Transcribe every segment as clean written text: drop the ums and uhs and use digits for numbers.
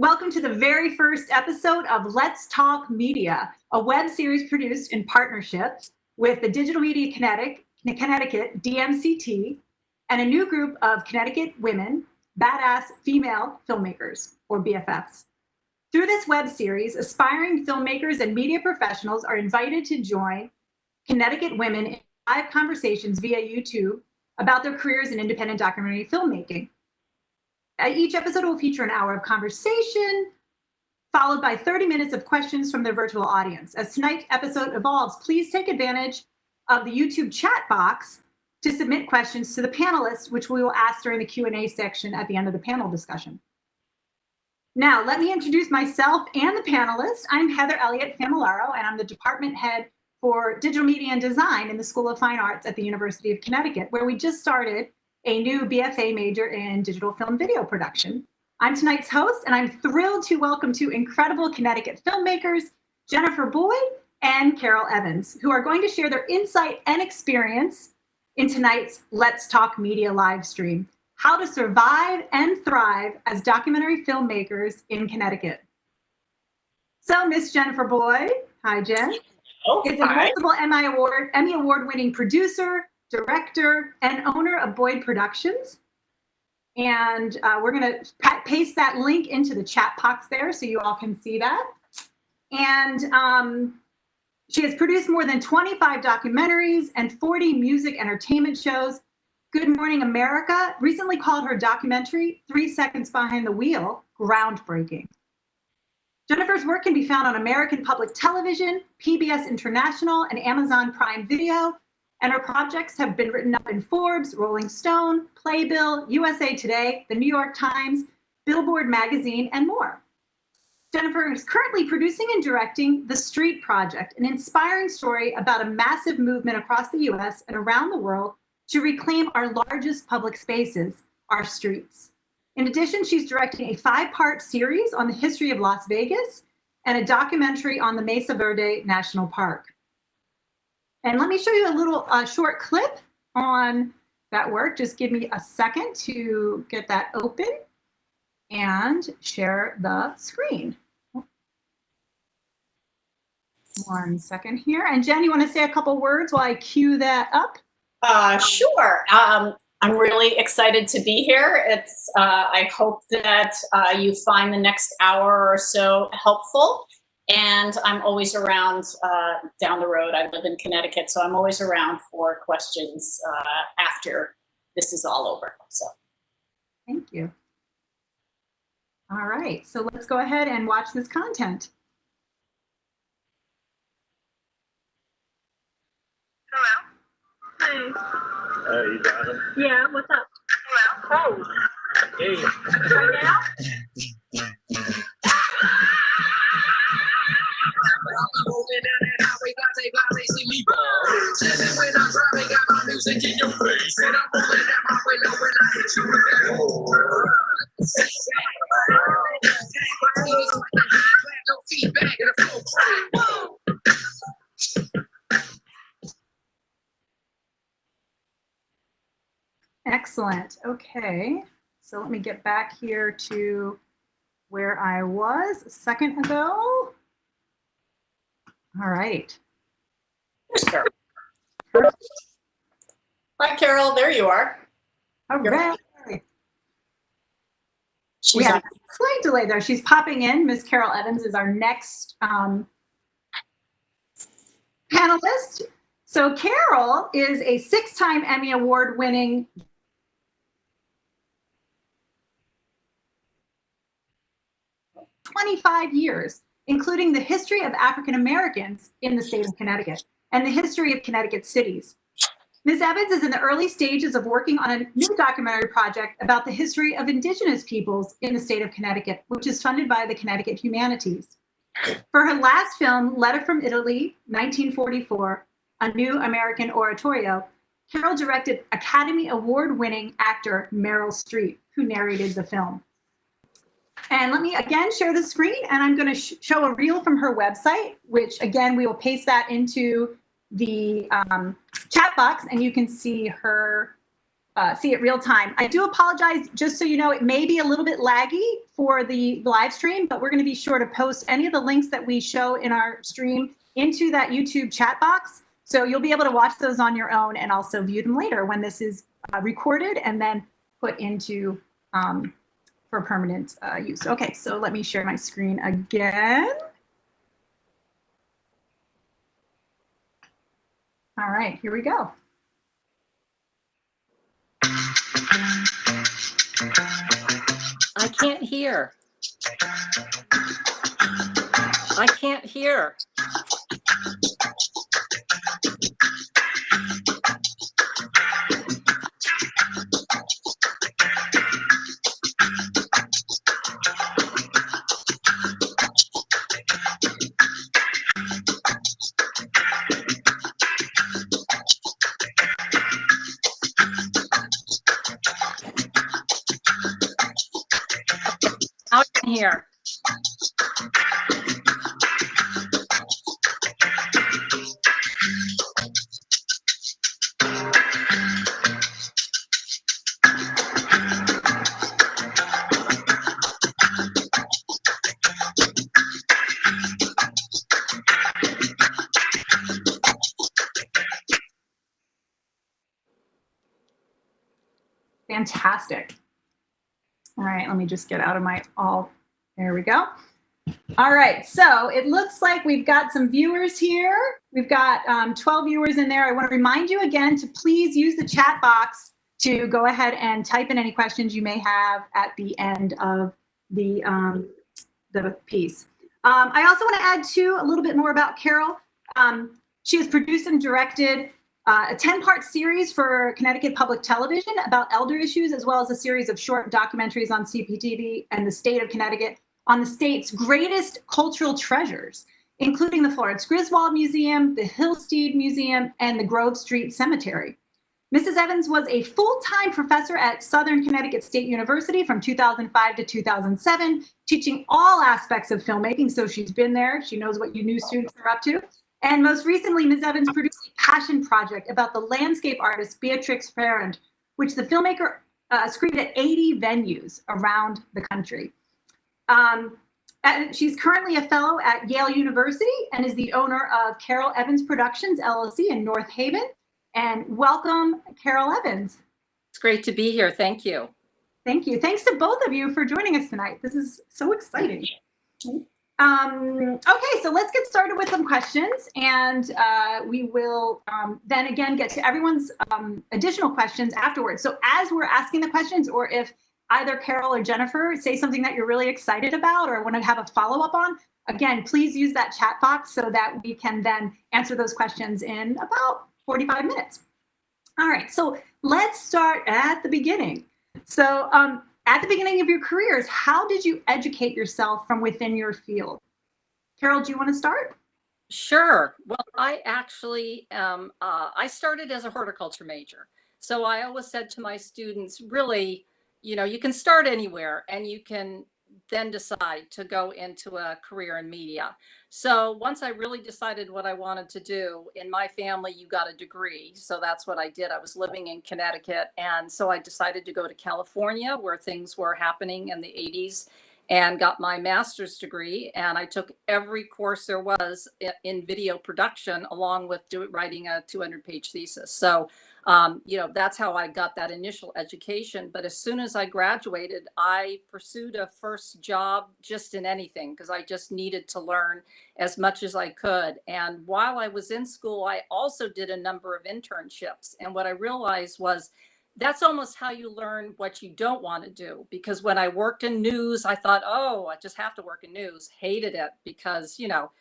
Welcome to the very first episode of Let's Talk Media, a web series produced in partnership with the Digital Media Connecticut, DMCT, and a new group of Connecticut women, badass female filmmakers, or BFFs. Through this web series, aspiring filmmakers and media professionals are invited to join Connecticut women in live conversations via YouTube about their careers in independent documentary filmmaking. Each episode will feature an hour of conversation, followed by 30 minutes of questions from their virtual audience. As tonight's episode evolves, please take advantage of the YouTube chat box to submit questions to the panelists, which we will ask during the Q&A section at the end of the panel discussion. Now, let me introduce myself and the panelists. I'm Heather Elliott Familaro, and I'm the department head for digital media and design in the School of Fine Arts at the University of Connecticut, where we just started a new BFA major in digital film video production. I'm tonight's host, and I'm thrilled to welcome two incredible Connecticut filmmakers, Jennifer Boyd and Karyl Evans, who are going to share their insight and experience in tonight's Let's Talk Media live stream, how to survive and thrive as documentary filmmakers in Connecticut. So, Miss Jennifer Boyd, hi Jen, is a multiple Emmy Award-winning producer, director, and owner of Boyd Productions. And we're going to paste that link into the chat box there so you all can see that. And she has produced more than 25 documentaries and 40 music entertainment shows. Good Morning America recently called her documentary, 3 Seconds Behind the Wheel, groundbreaking. Jennifer's work can be found on American Public Television, PBS International, and Amazon Prime Video. And her projects have been written up in Forbes, Rolling Stone, Playbill, USA Today, the New York Times, Billboard Magazine, and more. Jennifer is currently producing and directing The Street Project, an inspiring story about a massive movement across the US and around the world to reclaim our largest public spaces, our streets. In addition, she's directing a 5-part series on the history of Las Vegas and a documentary on the Mesa Verde National Park. And let me show you a little short clip on that work. Just give me a second to get that open and share the screen. 1 second here. And Jen, you want to say a couple words while I cue that up? Sure. I'm really excited to be here. I hope that you find the next hour or so helpful. And I'm always around down the road. I live in Connecticut, so I'm always around for questions after this is all over. So, thank you. All right, so let's go ahead and watch this content. Hello. Hi. You got him? Yeah. What's up? Hello. Oh. Hey. Right now? Excellent. Okay, so let me get back here to where I was a second ago. All right. Here's Karyl. Hi, Karyl. There you are. All right. We have a slight delay there. She's popping in. Miss Karyl Evans is our next panelist. So Karyl is a 6-time Emmy Award-winning 25 years, including the history of African Americans in the state of Connecticut and the history of Connecticut cities. Ms. Evans is in the early stages of working on a new documentary project about the history of Indigenous peoples in the state of Connecticut, which is funded by the Connecticut Humanities. For her last film, Letter from Italy, 1944, A New American Oratorio, Karyl directed Academy Award-winning actor Meryl Streep, who narrated the film. And let me again share the screen, and I'm going to show a reel from her website, which again, we will paste that into the chat box, and you can see her see it real time. I do apologize, just so you know, it may be a little bit laggy for the live stream, but we're going to be sure to post any of the links that we show in our stream into that YouTube chat box. So you'll be able to watch those on your own and also view them later when this is recorded and then put into for permanent use. Okay, so let me share my screen again. All right, here we go. I can't hear. I can't hear. Out here. Fantastic. All right, let me just get out of my there we go. All right, so it looks like we've got some viewers here. We've got 12 viewers in there. I want to remind you again to please use the chat box to go ahead and type in any questions you may have at the end of the piece. I also want to add too a little bit more about Karyl. She has produced and directed a 10-part series for Connecticut Public Television about elder issues, as well as a series of short documentaries on CPTV and the state of Connecticut on the state's greatest cultural treasures, including the Florence Griswold Museum, the Hillstead Museum, and the Grove Street Cemetery. Mrs. Evans was a full-time professor at Southern Connecticut State University from 2005 to 2007, teaching all aspects of filmmaking. So she's been there. She knows what you new students are up to. And most recently, Ms. Evans produced a passion project about the landscape artist Beatrix Farrand, which the filmmaker screened at 80 venues around the country. And she's currently a fellow at Yale University and is the owner of Karyl Evans Productions, LLC in North Haven. And welcome, Karyl Evans. It's great to be here. Thank you. Thank you. Thanks to both of you for joining us tonight. This is so exciting. Okay, so let's get started with some questions, and we will then again get to everyone's additional questions afterwards. So as we're asking the questions, or if either Karyl or Jennifer say something that you're really excited about or want to have a follow-up on, again, please use that chat box so that we can then answer those questions in about 45 minutes. All right, so let's start at the beginning. So at the beginning of your careers, how did you educate yourself from within your field? Karyl, do you want to start? Sure. Well, I actually, I started as a horticulture major. So I always said to my students, really, you know, you can start anywhere and you can then decide to go into a career in media. So once I really decided what I wanted to do, in my family, you got a degree. So that's what I did. I was living in Connecticut. And so I decided to go to California, where things were happening in the 80s, and got my master's degree. And I took every course there was in video production, along with writing a 200-page thesis. So you know, that's how I got that initial education. But as soon as I graduated, I pursued a first job just in anything, because I just needed to learn as much as I could. And while I was in school, I also did a number of internships. And what I realized was that's almost how you learn what you don't want to do. Because when I worked in news, I thought, oh, I just have to work in news. Hated it because, you know,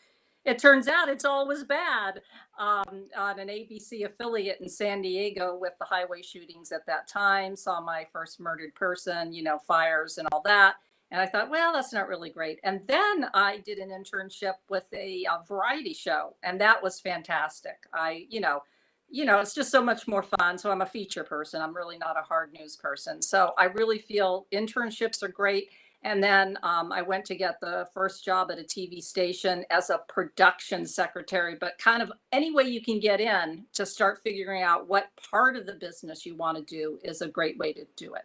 it turns out it's always bad. On an ABC affiliate in San Diego with the highway shootings at that time, saw my first murdered person, you know, fires and all that. And I thought, well, that's not really great. And then I did an internship with a variety show, and that was fantastic. You know, it's just so much more fun. So I'm a feature person. I'm really not a hard news person. So I really feel internships are great. And then I went to get the first job at a TV station as a production secretary, but kind of any way you can get in to start figuring out what part of the business you want to do is a great way to do it.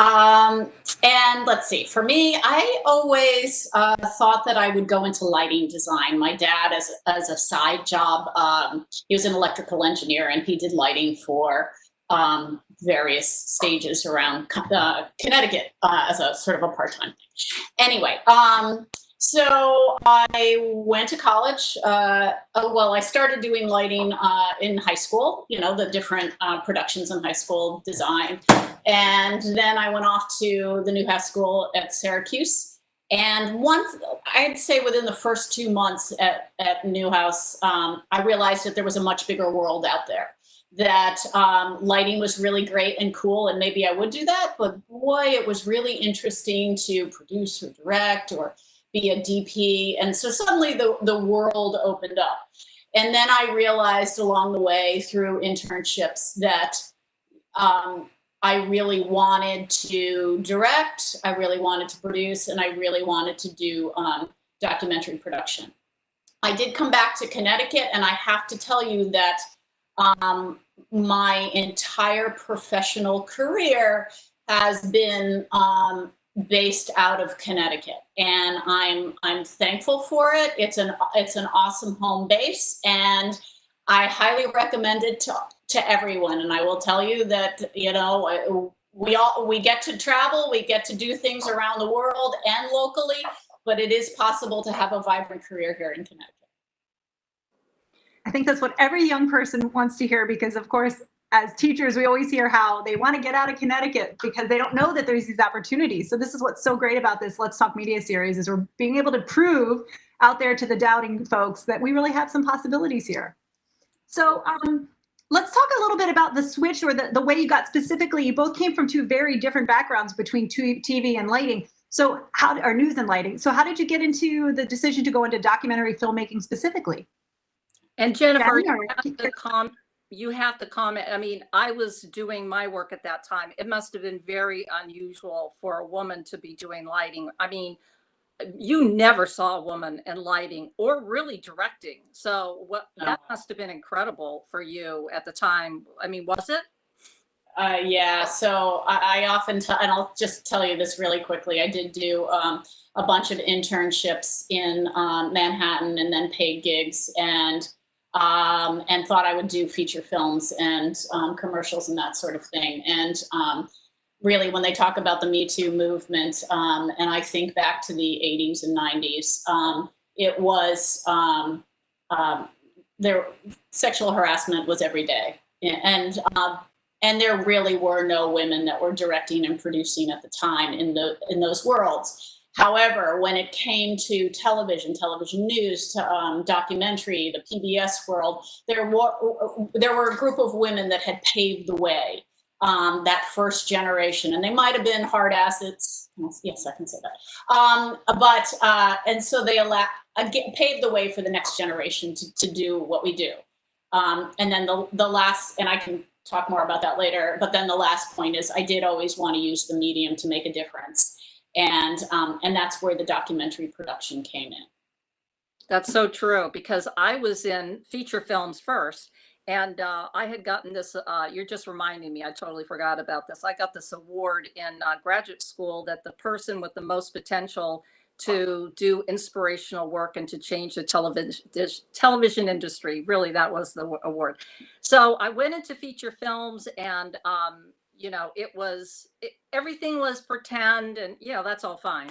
And let's see, for me, I always thought that I would go into lighting design. My dad, as a side job, he was an electrical engineer, and he did lighting for various stages around Connecticut as a sort of a part-time thing. Anyway, so I went to college. Well, I started doing lighting in high school, you know, the different productions in high school, design. And then I went off to the Newhouse School at Syracuse. And once, I'd say within the first 2 months at Newhouse, I realized that there was a much bigger world out there. That lighting was really great and cool, and maybe I would do that. But boy, it was really interesting to produce or direct or be a DP. And so suddenly the world opened up. And then I realized along the way through internships that I really wanted to direct, I really wanted to produce, and I really wanted to do documentary production. I did come back to Connecticut, and I have to tell you that my entire professional career has been based out of Connecticut, and I'm thankful for it. It's an awesome home base, and I highly recommend it to everyone. And I will tell you that, you know, we get to travel, we get to do things around the world and locally, but it is possible to have a vibrant career here in Connecticut. I think that's what every young person wants to hear, because of course, as teachers, we always hear how they want to get out of Connecticut because they don't know that there's these opportunities. So this is what's so great about this Let's Talk Media series, is we're being able to prove out there to the doubting folks that we really have some possibilities here. So let's talk a little bit about the switch, or the way you got specifically. You both came from two very different backgrounds between TV and lighting. So or news and lighting. So how did you get into the decision to go into documentary filmmaking specifically? And Jennifer, you have to comment. I mean, I was doing my work at that time. It must have been very unusual for a woman to be doing lighting. I mean, you never saw a woman in lighting or really directing. So that must have been incredible for you at the time. I mean, was it? Yeah, so I often, and I'll just tell you this really quickly. I did do a bunch of internships in Manhattan, and then paid gigs, and thought I would do feature films and commercials and that sort of thing. And really, when they talk about the Me Too movement, and I think back to the 80s and 90s, it was, sexual harassment was every day. And there really were no women that were directing and producing at the time in those worlds. However, when it came to television news, to documentary, the PBS world, there were a group of women that had paved the way, that first generation, and they might have been hard assets. Yes, I can say that. And so they paved the way for the next generation to do what we do. And then the last, and I can talk more about that later, but then the last point is I did always want to use the medium to make a difference. And that's where the documentary production came in. That's so true, because I was in feature films first, and I had gotten this, you're just reminding me, I totally forgot about this. I got this award in graduate school that the person with the most potential to do inspirational work and to change the television industry. Really, that was the award. So I went into feature films, and you know, everything was pretend, and you know, that's all fine.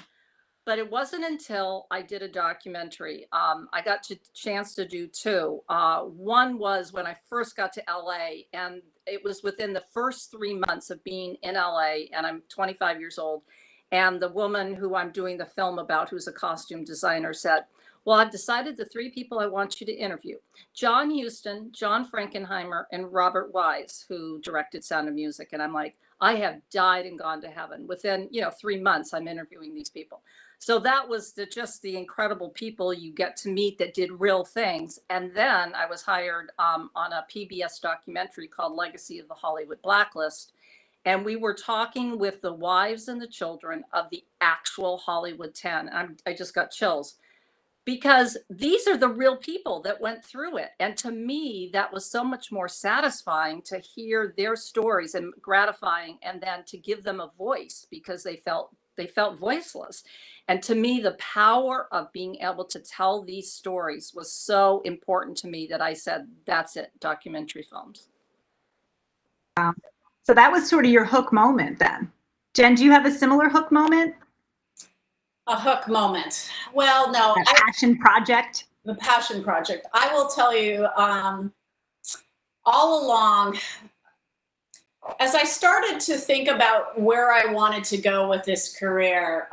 But it wasn't until I did a documentary. I got a chance to do two. One was when I first got to LA, and it was within the first 3 months of being in LA, and I'm 25 years old. And the woman who I'm doing the film about, who's a costume designer, said, well, I've decided the 3 people I want you to interview: John Huston, John Frankenheimer, and Robert Wise, who directed Sound of Music. And I'm like, I have died and gone to heaven. Within, 3 months, I'm interviewing these people. So that was just the incredible people you get to meet that did real things. And then I was hired on a PBS documentary called Legacy of the Hollywood Blacklist. And we were talking with the wives and the children of the actual Hollywood 10. I just got chills because these are the real people that went through it. And to me, that was so much more satisfying to hear their stories and gratifying, and then to give them a voice because they felt voiceless. And to me, the power of being able to tell these stories was so important to me that I said, that's it, documentary films. So that was sort of your hook moment then. Jen, do you have a similar hook moment? A hook moment. Well, no. A passion project? The passion project. I will tell you, all along, as I started to think about where I wanted to go with this career,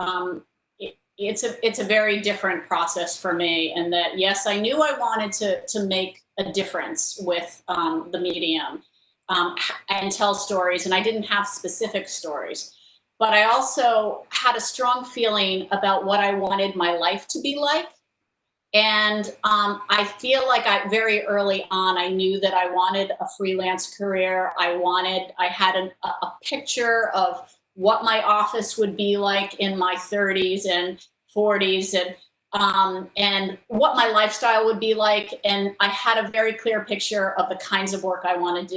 it's a very different process for me. And that, yes, I knew I wanted to make a difference with the medium and tell stories, and I didn't have specific stories. But I also had a strong feeling about what I wanted my life to be like. And I feel like very early on, I knew that I wanted a freelance career. I had a picture of what my office would be like in my 30s and 40s, and what my lifestyle would be like. And I had a very clear picture of the kinds of work I wanted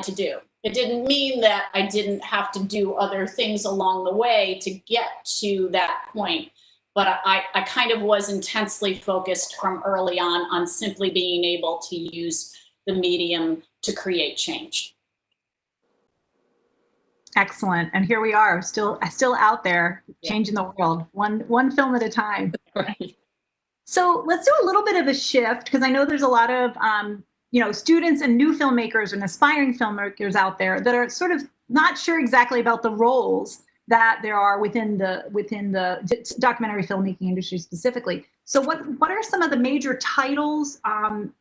to do. It didn't mean that I didn't have to do other things along the way to get to that point. But I kind of was intensely focused from early on simply being able to use the medium to create change. Excellent. And here we are, still out there, changing the world, one film at a time. Right. So let's do a little bit of a shift, because I know there's a lot of students and new filmmakers and aspiring filmmakers out there that are sort of not sure exactly about the roles that there are within the documentary filmmaking industry specifically. So what are some of the major titles, and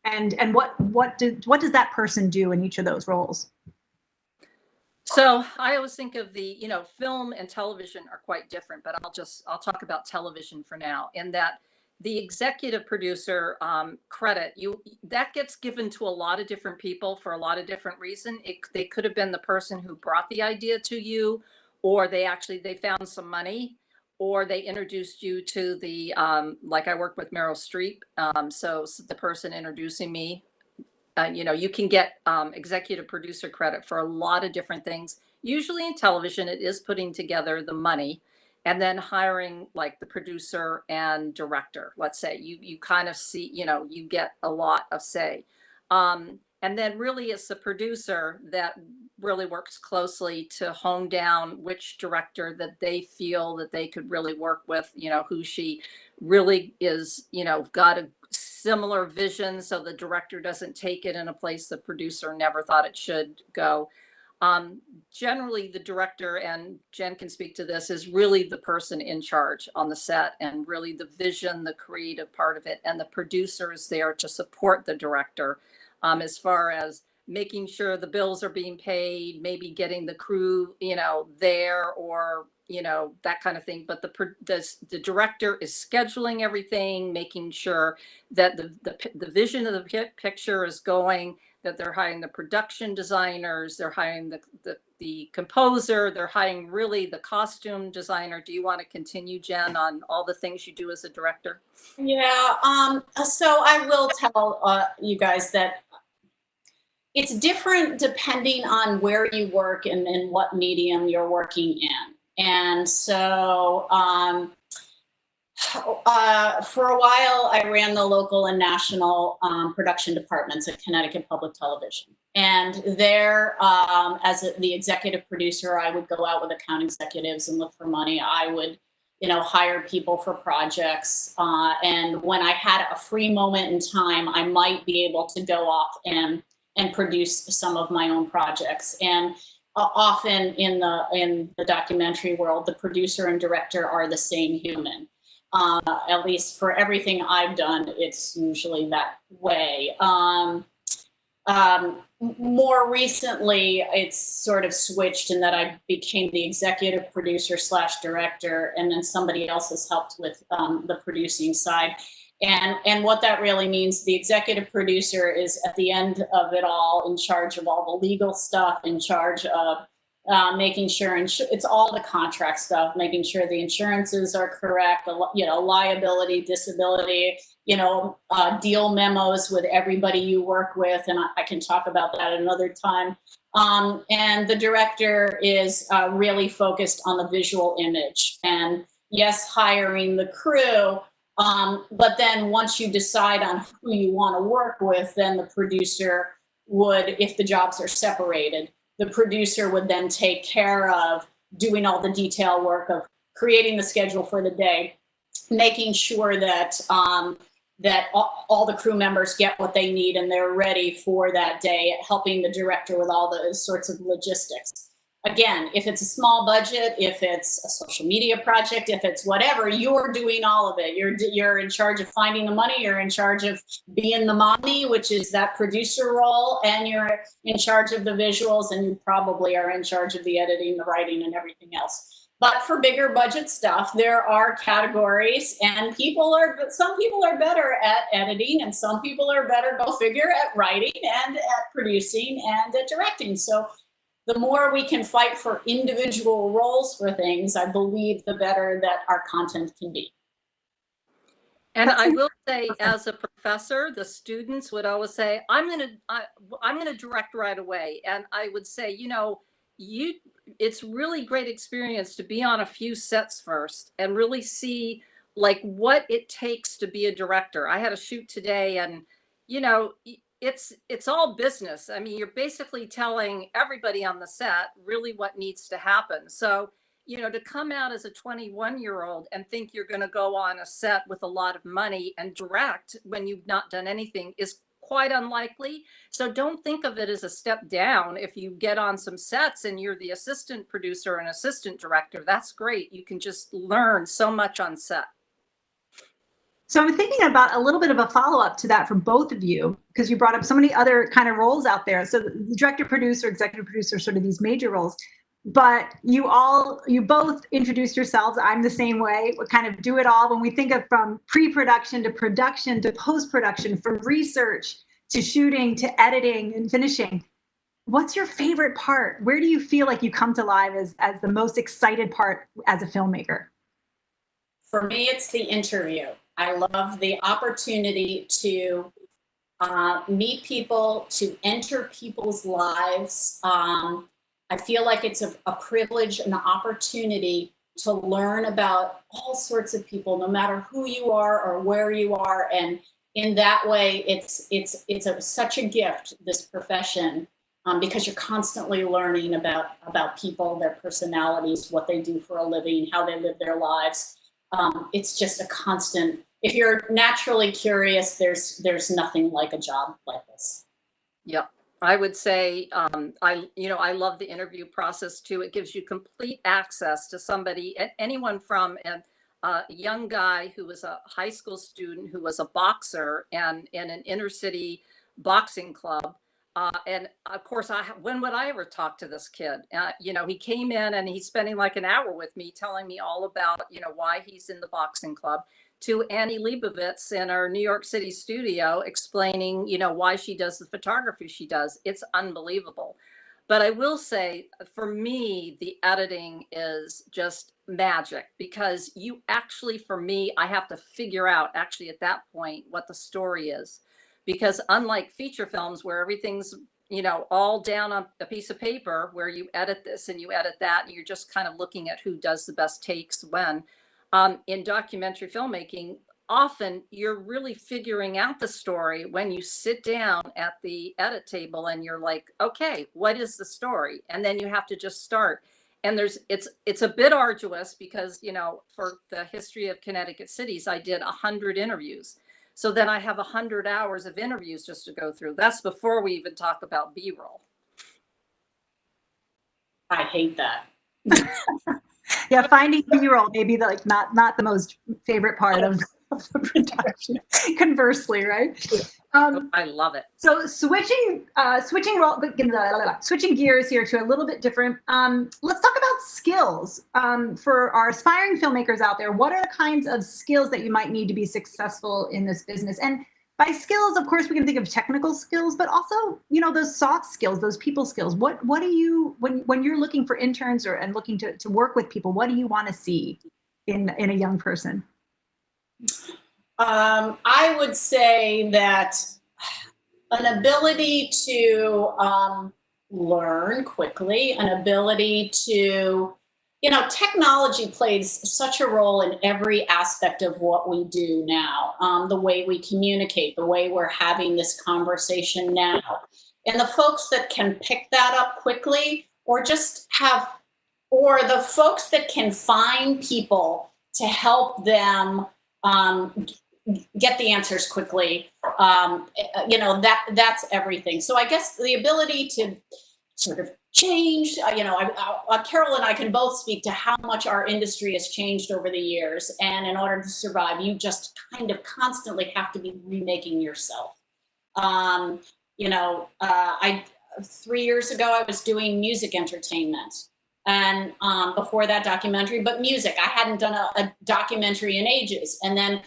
what does that person do in each of those roles? So I always think of the, film and television are quite different, but I'll talk about television for now, in that the executive producer credit, that gets given to a lot of different people for a lot of different reasons. They could have been the person who brought the idea to you, or they found some money, or they introduced you to the, like I work with Meryl Streep. So the person introducing me, you can get executive producer credit for a lot of different things. Usually in television, it is putting together the money and then hiring like the producer and director. Let's say you kind of see, you get a lot of say. And then really it's the producer that really works closely to hone down which director that they feel that they could really work with, who she really is, got a similar vision, so the director doesn't take it in a place the producer never thought it should go. Generally, the director, and Jen can speak to this, is really the person in charge on the set, and really the vision, the creative part of it, and the producer is there to support the director as far as making sure the bills are being paid, maybe getting the crew, there, or that kind of thing. But the director is scheduling everything, making sure that the vision of the picture is going, that they're hiring the production designers, they're hiring the composer, they're hiring really the costume designer. Do you want to continue, Jen, on all the things you do as a director? Yeah. So I will tell you guys that it's different depending on where you work and in what medium you're working in. And so for a while, I ran the local and national production departments at Connecticut Public Television. And there, as the executive producer, I would go out with account executives and look for money. I would, hire people for projects. And when I had a free moment in time, I might be able to go off and produce some of my own projects. And often in the documentary world, the producer and director are the same human. At least for everything I've done, it's usually that way. More recently, it's sort of switched in that I became the executive producer / director, and then somebody else has helped with the producing side. And what that really means, the executive producer is at the end of it all, in charge of all the legal stuff, in charge of making sure it's all the contract stuff, making sure the insurances are correct, liability, disability, deal memos with everybody you work with, and I can talk about that another time. And the director is really focused on the visual image, and yes, hiring the crew. But then once you decide on who you want to work with, then the producer would, if the jobs are separated, the producer would then take care of doing all the detail work of creating the schedule for the day, making sure that that all the crew members get what they need and they're ready for that day, helping the director with all those sorts of logistics. Again, if it's a small budget, if it's a social media project, if it's whatever, you're doing all of it. You're in charge of finding the money, you're in charge of being the mommy, which is that producer role, and you're in charge of the visuals, and you probably are in charge of the editing, the writing, and everything else. But for bigger budget stuff, there are categories, and some people are better at editing, and some people are better, go figure, at writing and at producing and at directing. So the more we can fight for individual roles for things, I believe the better that our content can be. And I will say, as a professor, the students would always say, I'm going to direct right away. And I would say, it's really great experience to be on a few sets first and really see like what it takes to be a director. I had a shoot today, and, it's all business. I mean, you're basically telling everybody on the set really what needs to happen. So, to come out as a 21-year-old and think you're going to go on a set with a lot of money and direct when you've not done anything is quite unlikely. So don't think of it as a step down. If you get on some sets and you're the assistant producer and assistant director, that's great. You can just learn so much on set. So I'm thinking about a little bit of a follow-up to that for both of you, because you brought up so many other kind of roles out there. So the director, producer, executive producer, sort of these major roles. But you both introduced yourselves. I'm the same way. We kind of do it all. When we think of from pre-production to production to post-production, from research to shooting to editing and finishing, what's your favorite part? Where do you feel like you come to life as the most excited part as a filmmaker? For me, it's the interview. I love the opportunity to meet people, to enter people's lives. I feel like it's a privilege and an opportunity to learn about all sorts of people, no matter who you are or where you are. And in that way, it's such a gift, this profession, because you're constantly learning about people, their personalities, what they do for a living, how they live their lives. It's just a constant. If you're naturally curious, there's nothing like a job like this. Yep. I would say I love the interview process too. It gives you complete access to somebody, anyone from a young guy who was a high school student who was a boxer and in an inner city boxing club. And of course, when would I ever talk to this kid? He came in and he's spending like an hour with me, telling me all about, why he's in the boxing club, to Annie Leibovitz in our New York City studio explaining, why she does the photography she does. It's unbelievable. But I will say, for me, the editing is just magic, because you actually, for me, I have to figure out actually at that point what the story is. Because unlike feature films where everything's, all down on a piece of paper where you edit this and you edit that, and you're just kind of looking at who does the best takes when, in documentary filmmaking, often you're really figuring out the story when you sit down at the edit table and you're like, okay, what is the story? And then you have to just start. And it's a bit arduous because, for the history of Connecticut cities, I did 100 interviews. So then I have 100 hours of interviews just to go through. That's before we even talk about B-roll. I hate that. Yeah, finding B-roll maybe not the most favorite part of the production. Conversely, right? I love it. So switching gears here to a little bit different. Let's talk about skills for our aspiring filmmakers out there. What are the kinds of skills that you might need to be successful in this business? And by skills, of course, we can think of technical skills, but also, you know, those soft skills, those people skills. What do you, when you're looking for interns and looking to work with people, what do you want to see in a young person? I would say that an ability to learn quickly, an ability to, you know, technology plays such a role in every aspect of what we do now. The way we communicate, the way we're having this conversation now. And the folks that can pick that up quickly, or just have, or the folks that can find people to help them get the answers quickly, you know, that's everything. So I guess the ability to sort of change, you know, Karyl and I can both speak to how much our industry has changed over the years. And in order to survive, you just kind of constantly have to be remaking yourself. You know, 3 years ago, I was doing music entertainment. And before that, documentary, but music. I hadn't done a documentary in ages. And then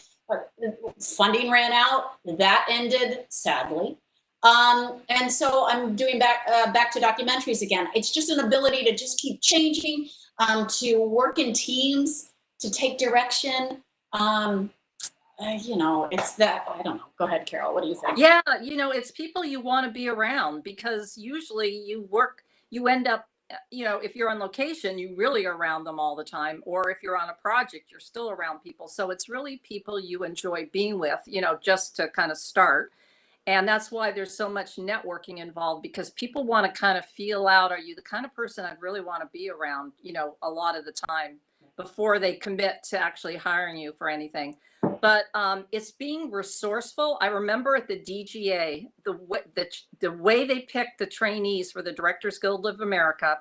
funding ran out. That ended, sadly. And so I'm doing back to documentaries again. It's just an ability to just keep changing, to work in teams, to take direction. You know, it's that, I don't know. Go ahead, Karyl. What do you think? Yeah, you know, it's people you want to be around, because usually you end up, you know, if you're on location, you really are around them all the time. Or if you're on a project, you're still around people. So it's really people you enjoy being with, you know, just to kind of start. And that's why there's so much networking involved, because people want to kind of feel out, are you the kind of person I'd really want to be around, you know, a lot of the time before they commit to actually hiring you for anything. But it's being resourceful. I remember at the DGA, the way they picked the trainees for the Directors Guild of America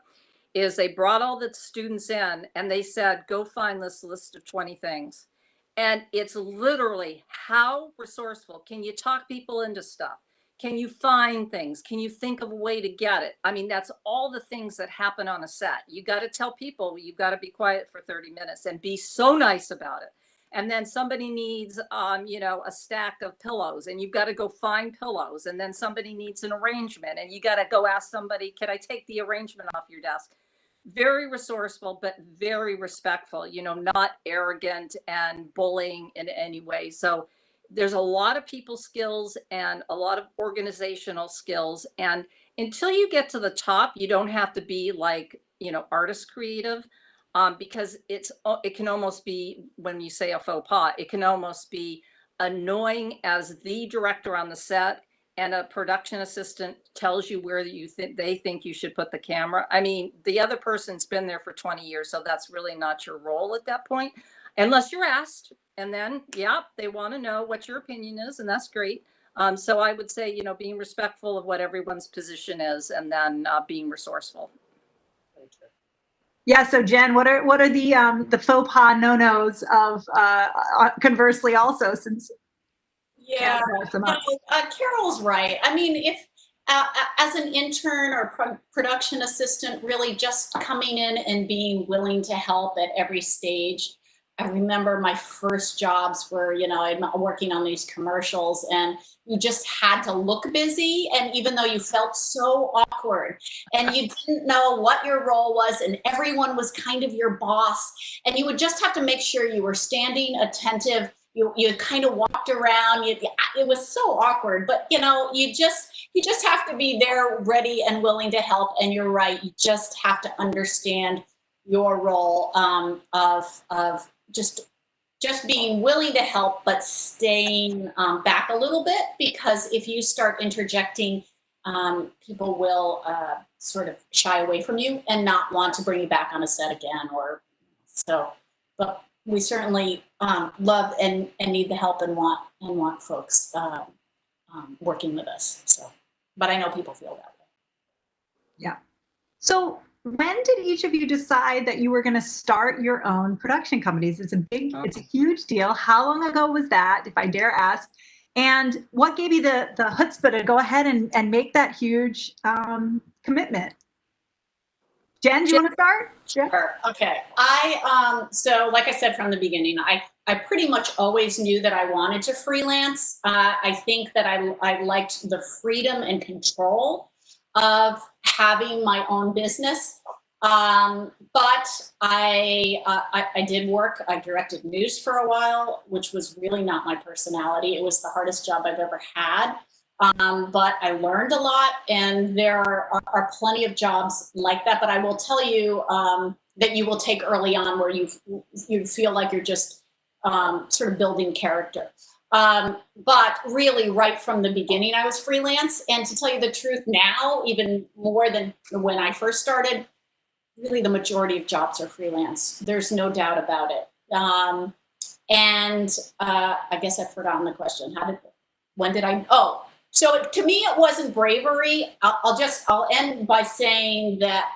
is they brought all the students in and they said, go find this list of 20 things. And it's literally, how resourceful can you talk people into stuff? Can you find things? Can you think of a way to get it? I mean, that's all the things that happen on a set. You got to tell people, you've got to be quiet for 30 minutes and be so nice about it. And then somebody needs, you know, a stack of pillows, and you've got to go find pillows. And then somebody needs an arrangement, and you got to go ask somebody, can I take the arrangement off your desk? Very resourceful, but very respectful, you know, not arrogant and bullying in any way. So there's a lot of people skills and a lot of organizational skills. And until you get to the top, you don't have to be like, you know, artist creative, because it can almost be, when you say a faux pas, it can almost be annoying as the director on the set and a production assistant tells you where they think you should put the camera. I mean, the other person's been there for 20 years, so that's really not your role at that point, unless you're asked. And then, yeah, they want to know what your opinion is, and that's great. So I would say, you know, being respectful of what everyone's position is, and then being resourceful. Yeah. So Jen, what are the faux pas no-nos of conversely also, since Yeah, Karyl's right. I mean, if as an intern or production assistant, really just coming in and being willing to help at every stage. I remember my first jobs were, you know, I'm working on these commercials, and you just had to look busy. And even though you felt so awkward and you didn't know what your role was, and everyone was kind of your boss, and you would just have to make sure you were standing attentive. You kind of walked around. It was so awkward, but you know, you just have to be there, ready and willing to help. And you're right, you just have to understand your role of just being willing to help, but staying back a little bit, because if you start interjecting, people will sort of shy away from you and not want to bring you back on a set again. Or so, but we certainly love and need the help and want folks working with us. So, but I know people feel that way. Yeah. So when did each of you decide that you were going to start your own production companies? It's a huge deal. How long ago was that, if I dare ask? And what gave you the chutzpah to go ahead and make that huge commitment? Jen, do you want to start? Sure. Okay. So like I said from the beginning, I pretty much always knew that I wanted to freelance. I think that I liked the freedom and control of having my own business. But I did work. I directed news for a while, which was really not my personality. It was the hardest job I've ever had. But I learned a lot, and there are plenty of jobs like that. But I will tell you that you will take early on where you feel like you're just sort of building character. But really, right from the beginning, I was freelance. And to tell you the truth, now even more than when I first started, really the majority of jobs are freelance. There's no doubt about it. I guess I've forgotten the question. When did I? Oh. So to me, it wasn't bravery. I'll end by saying that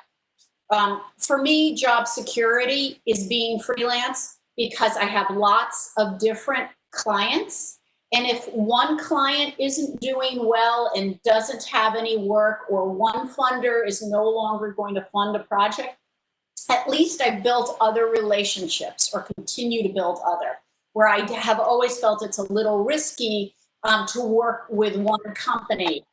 for me, job security is being freelance because I have lots of different clients. And if one client isn't doing well and doesn't have any work, or one funder is no longer going to fund a project, at least I've built other relationships, or continue to build other, where I have always felt it's a little risky to work with one company.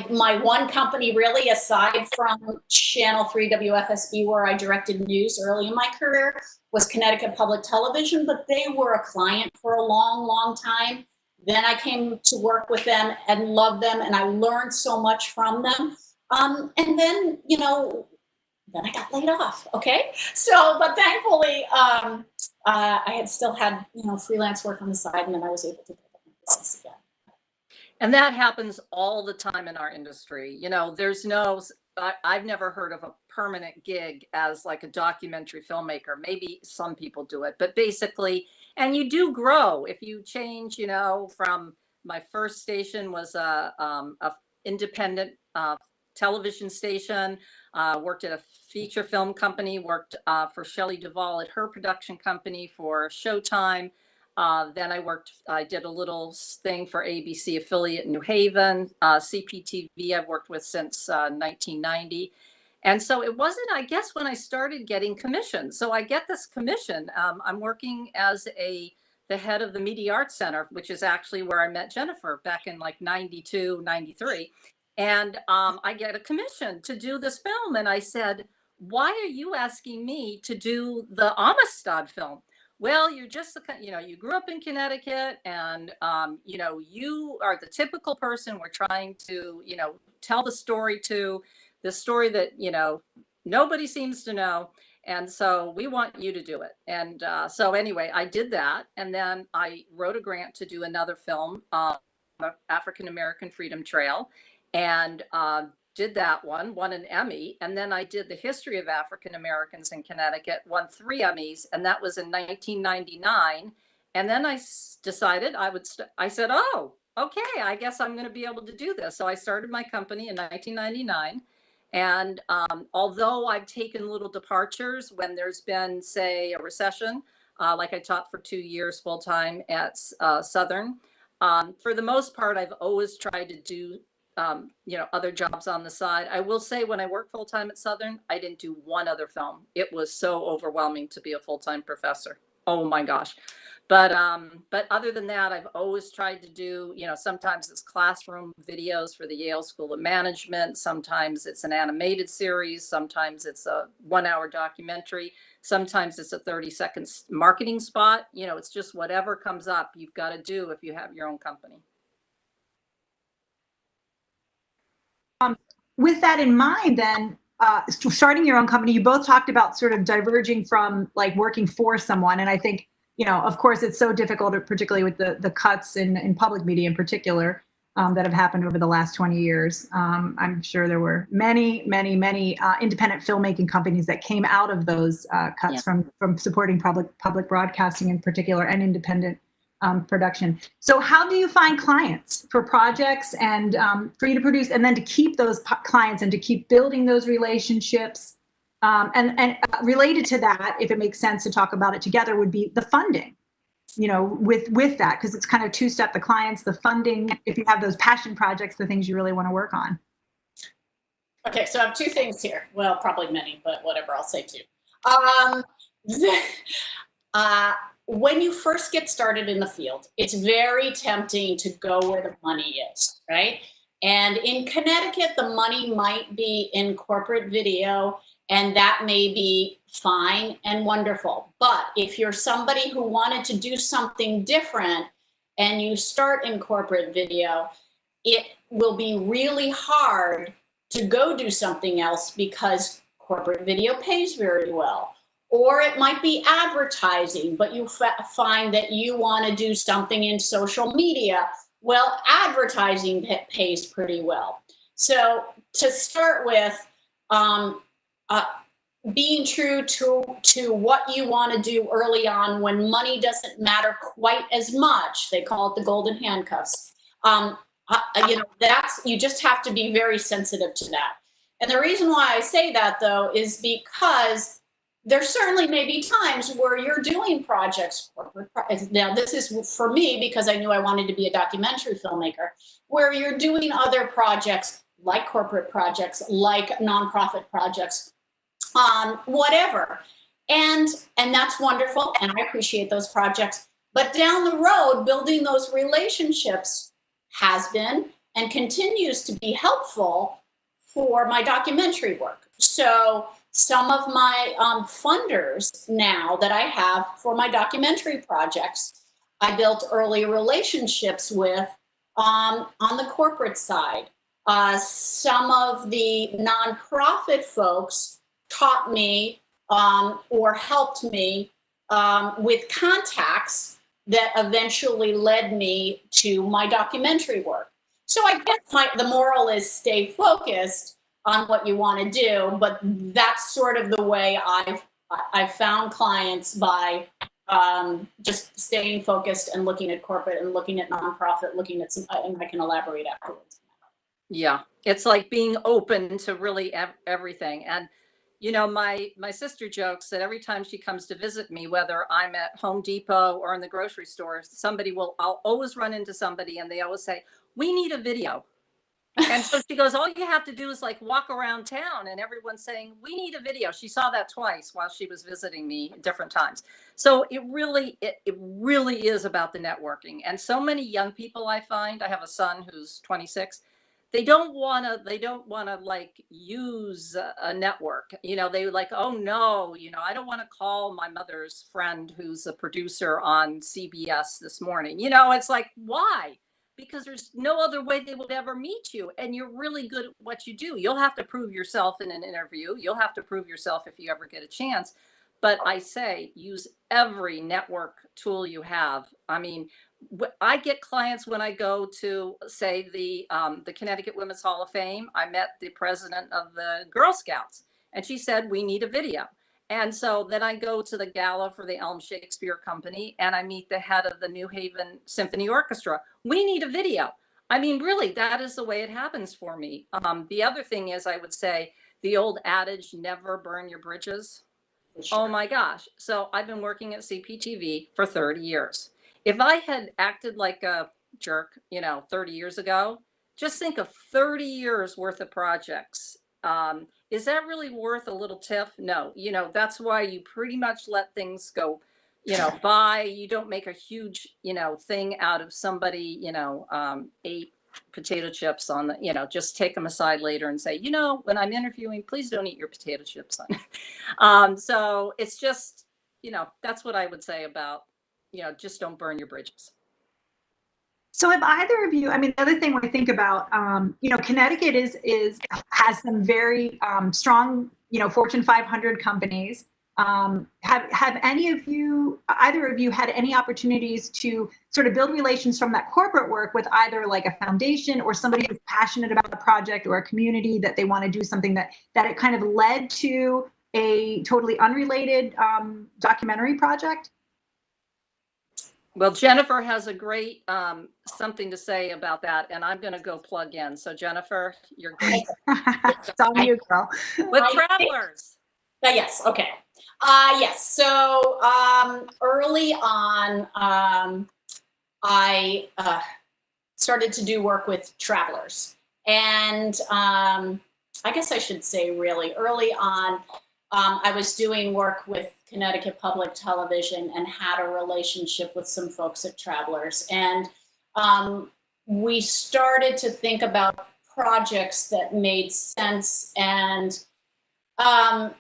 My one company, really, aside from Channel 3 WFSB, where I directed news early in my career, was Connecticut Public Television, but they were a client for a long, long time. Then I came to work with them and loved them, and I learned so much from them. And then, then I got laid off, okay? So, but thankfully, I had still had, freelance work on the side, and then I was able to pick up my business again. And that happens all the time in our industry. I've never heard of a permanent gig as like a documentary filmmaker. Maybe some people do it, but basically, and you do grow if you change, from my first station was a independent television station, worked at a feature film company, worked for Shelley Duvall at her production company for Showtime. Then I did a little thing for ABC affiliate in New Haven, CPTV I've worked with since 1990. And so it wasn't, I guess, when I started getting commissions. So I get this commission. I'm working as the head of the Media Arts Center, which is actually where I met Jennifer back in like 92, 93. And I get a commission to do this film. And I said, why are you asking me to do the Amistad film? Well, you're just, you grew up in Connecticut, and, you are the typical person we're trying to, tell the story to, the story that, nobody seems to know. And so we want you to do it. And so anyway, I did that. And then I wrote a grant to do another film, African American Freedom Trail, and did that one, won an Emmy. And then I did the history of African Americans in Connecticut, won 3 Emmys, and that was in 1999. And then I decided I said, oh, okay, I guess I'm going to be able to do this. So I started my company in 1999. And although I've taken little departures when there's been, say, a recession, like I taught for 2 years full time at Southern, for the most part, I've always tried to do other jobs on the side. I will say when I worked full time at Southern, I didn't do one other film. It was so overwhelming to be a full-time professor. Oh my gosh. But other than that, I've always tried to do, sometimes it's classroom videos for the Yale School of Management. Sometimes it's an animated series. Sometimes it's a 1-hour documentary. Sometimes it's a 30-second marketing spot. It's just whatever comes up, you've got to do if you have your own company. With that in mind, then, starting your own company, you both talked about sort of diverging from like working for someone. And I think, of course, it's so difficult, particularly with the cuts in public media in particular, that have happened over the last 20 years. I'm sure there were many independent filmmaking companies that came out of those cuts from supporting public broadcasting in particular, and independent production. So how do you find clients for projects, and for you to produce, and then to keep those clients and to keep building those relationships? And related to that, if it makes sense to talk about it together, would be the funding, with that, because it's kind of two-step: the clients, the funding, if you have those passion projects, the things you really want to work on. Okay, so I have two things here. Well, probably many, but whatever, I'll say two. Um, when you first get started in the field, it's very tempting to go where the money is, right? And in Connecticut, the money might be in corporate video, and that may be fine and wonderful. But if you're somebody who wanted to do something different and you start in corporate video, it will be really hard to go do something else because corporate video pays very well. Or it might be advertising, but you find that you want to do something in social media. Well, advertising pays pretty well. So to start with, being true to what you want to do early on when money doesn't matter quite as much, they call it the golden handcuffs. You just have to be very sensitive to that. And the reason why I say that, though, is because there certainly may be times where you're doing projects. Now, this is for me because I knew I wanted to be a documentary filmmaker, where you're doing other projects like corporate projects, like nonprofit projects, whatever. And that's wonderful. And I appreciate those projects. But down the road, building those relationships has been and continues to be helpful for my documentary work. So some of my funders now that I have for my documentary projects, I built early relationships with on the corporate side. Some of the nonprofit folks taught me or helped me with contacts that eventually led me to my documentary work. So I guess the moral is stay focused on what you want to do, but that's sort of the way I've found clients by just staying focused and looking at corporate and looking at nonprofit, looking at some, and I can elaborate afterwards. Yeah, it's like being open to really everything. And you know, my sister jokes that every time she comes to visit me, whether I'm at Home Depot or in the grocery store, I'll always run into somebody and they always say, "We need a video." And so she goes, "All you have to do is like walk around town and everyone's saying, 'We need a video.'" She saw that twice while she was visiting me at different times. So it really is about the networking. And so many young people I find, I have a son who's 26. They don't want to like use a network. You know, they like, "Oh no, you know, I don't want to call my mother's friend who's a producer on CBS this morning." You know, it's like, why? Because there's no other way they would ever meet you. And you're really good at what you do. You'll have to prove yourself in an interview. You'll have to prove yourself if you ever get a chance. But I say use every network tool you have. I mean, I get clients when I go to, say, the Connecticut Women's Hall of Fame. I met the president of the Girl Scouts, and she said, "We need a video." And so then I go to the gala for the Elm Shakespeare Company, and I meet the head of the New Haven Symphony Orchestra. "We need a video." I mean, really, that is the way it happens for me. The other thing is, I would say the old adage, never burn your bridges. Sure. Oh my gosh. So I've been working at CPTV for 30 years. If I had acted like a jerk, 30 years ago, just think of 30 years worth of projects. Is that really worth a little tiff? No, that's why you pretty much let things go, by. You don't make a huge, thing out of somebody, ate potato chips on the, just take them aside later and say, when I'm interviewing, please don't eat your potato chips on. So it's just, that's what I would say about, just don't burn your bridges. So have either of you, I mean, the other thing when I think about, Connecticut has some very strong, Fortune 500 companies. Have either of you had any opportunities to sort of build relations from that corporate work with either like a foundation or somebody who's passionate about a project or a community that they want to do something that it kind of led to a totally unrelated documentary project? Well, Jennifer has a great something to say about that, and I'm going to go plug in. So Jennifer, you're great. It's on you, girl. With Travelers. Yes. Okay. Yes. So early on, I started to do work with Travelers, and I guess I should say really early on, I was doing work with Connecticut Public Television and had a relationship with some folks at Travelers. And we started to think about projects that made sense. And I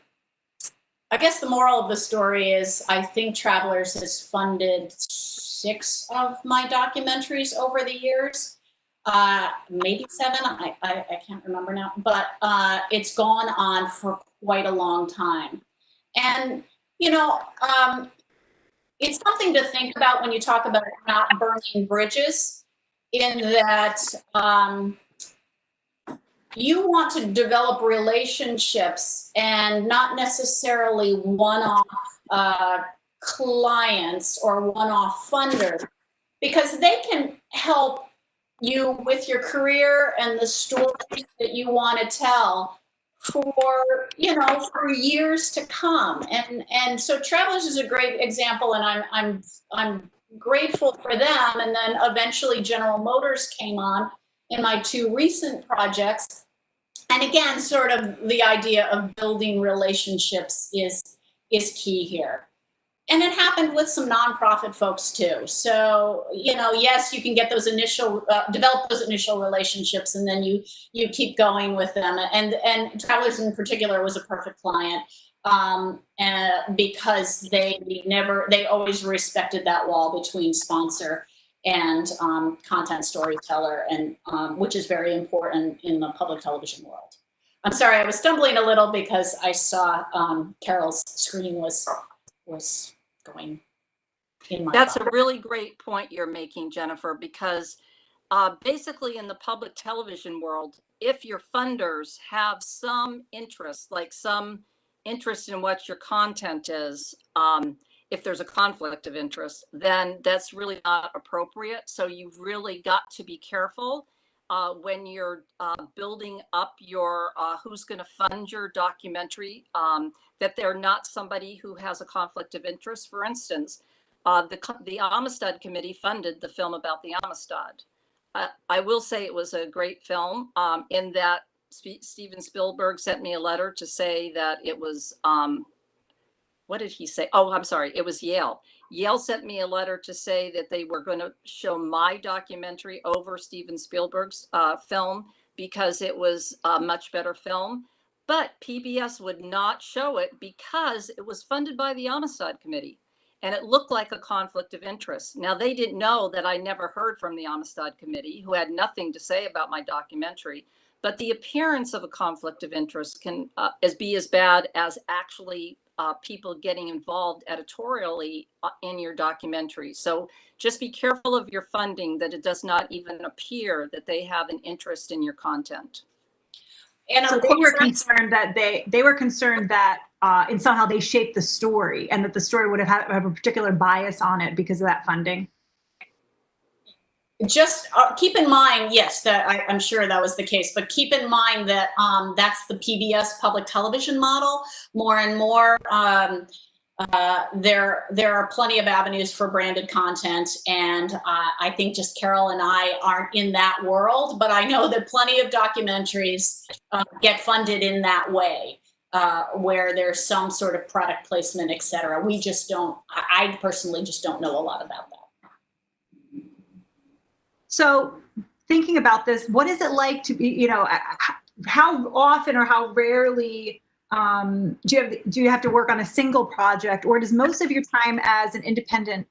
guess the moral of the story is I think Travelers has funded 6 of my documentaries over the years. Maybe 7, I can't remember now, but it's gone on for quite a long time. And, you know, it's something to think about when you talk about not burning bridges, in that you want to develop relationships and not necessarily one-off clients or one-off funders, because they can help you with your career and the stories that you want to tell for, you know, for years to come. And so Travelers is a great example, and I'm grateful for them. And then eventually General Motors came on in my 2 recent projects. And again, sort of the idea of building relationships is key here. And it happened with some nonprofit folks too. So, you know, yes, you can get those initial, develop those initial relationships, and then you keep going with them. And Travelers in particular was a perfect client, because they always respected that wall between sponsor and content storyteller, and which is very important in the public television world. I'm sorry, I was stumbling a little because I saw Karyl's screen was going in my That's box. a really great point you're making, Jennifer, because basically in the public television world, if your funders have some interest, like some interest in what your content is, if there's a conflict of interest, then that's really not appropriate. So you've really got to be careful when you're building up your who's going to fund your documentary, that they're not somebody who has a conflict of interest. For instance, the Amistad Committee funded the film about the Amistad. I will say it was a great film, in that Steven Spielberg sent me a letter to say that it was, what did he say? Oh, I'm sorry. It was Yale. Yale sent me a letter to say that they were going to show my documentary over Steven Spielberg's film because it was a much better film. But PBS would not show it because it was funded by the Amistad Committee. And it looked like a conflict of interest. Now, they didn't know that I never heard from the Amistad Committee, who had nothing to say about my documentary. But the appearance of a conflict of interest can be as bad as actually people getting involved editorially in your documentary. So just be careful of your funding, that it does not even appear that they have an interest in your content. And so they were concerned that they were concerned that and somehow they shaped the story, and that the story would have a particular bias on it because of that funding. Just keep in mind, yes, that I'm sure that was the case, but keep in mind that that's the PBS public television model. More and more, there are plenty of avenues for branded content, and I think just Karyl and I aren't in that world, but I know that plenty of documentaries get funded in that way, where there's some sort of product placement, et cetera. We just don't, I personally just don't know a lot about that. So thinking about this, what is it like to be, you know, how often or how rarely do you have to work on a single project, or does most of your time as an independent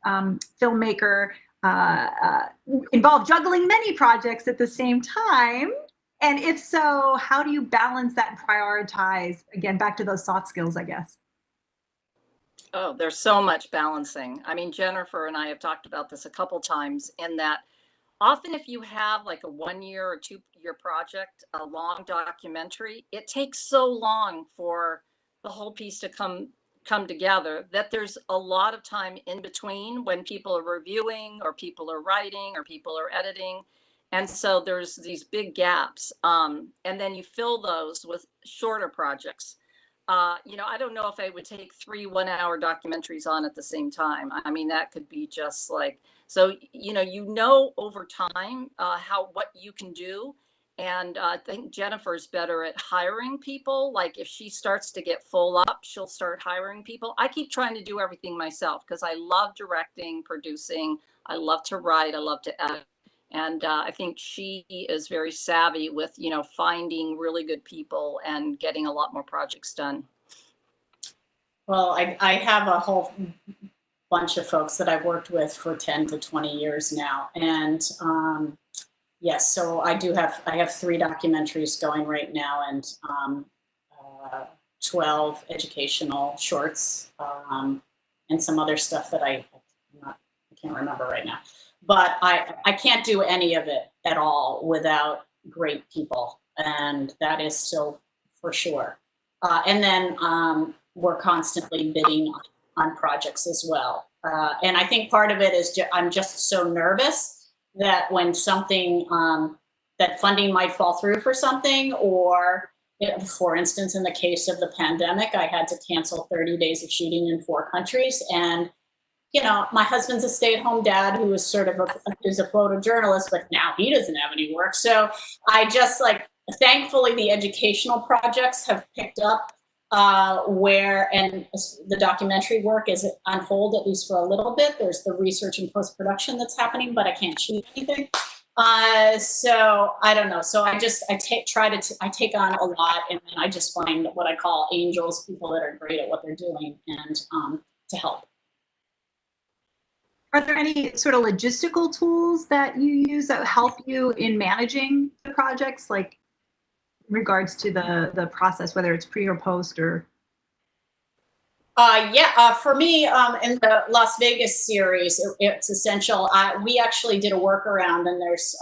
filmmaker involve juggling many projects at the same time? And if so, how do you balance that and prioritize? Again, back to those soft skills, I guess. Oh, there's so much balancing. I mean, Jennifer and I have talked about this a couple times, in that often if you have like a 1-year or 2-year project, a long documentary, it takes so long for the whole piece to come together that there's a lot of time in between when people are reviewing or people are writing or people are editing. And so there's these big gaps. And then you fill those with shorter projects. You know, I don't know if I would take 3 1-hour documentaries on at the same time. I mean, that could be just like, so, you know over time what you can do. And I think Jennifer's better at hiring people. Like if she starts to get full up, she'll start hiring people. I keep trying to do everything myself because I love directing, producing. I love to write. I love to edit. And I think she is very savvy with, finding really good people and getting a lot more projects done. Well, I have a whole bunch of folks that I've worked with for 10 to 20 years now. And yes, so I have 3 documentaries going right now and 12 educational shorts and some other stuff that I can't remember right now. But I can't do any of it at all without great people. And that is still for sure. And then we're constantly bidding on projects as well. And I think part of it is I'm just so nervous that when something, that funding might fall through for something, or for instance, in the case of the pandemic, I had to cancel 30 days of shooting in 4 countries. And, my husband's a stay-at-home dad who is sort of is a photojournalist, but now he doesn't have any work. So I just thankfully the educational projects have picked up and the documentary work is on hold, at least for a little bit. There's the research and post-production that's happening, but I can't shoot anything. So I don't know. So I take on a lot, and then I just find what I call angels, people that are great at what they're doing, and to help. Are there any sort of logistical tools that you use that help you in managing the projects, like in regards to the process, whether it's pre or post or? For me, in the Las Vegas series, it's essential. We actually did a workaround, and there's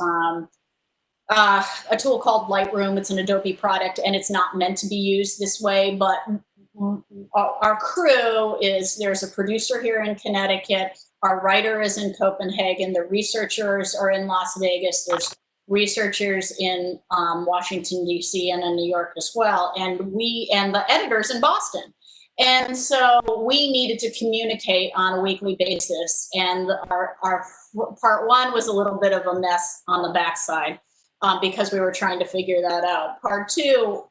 a tool called Lightroom. It's an Adobe product, and it's not meant to be used this way, but our crew there's a producer here in Connecticut. Our writer is in Copenhagen. The researchers are in Las Vegas. There's researchers in Washington, D.C. and in New York as well. And the editors in Boston. And so we needed to communicate on a weekly basis. And our part 1 was a little bit of a mess on the backside because we were trying to figure that out. Part 2,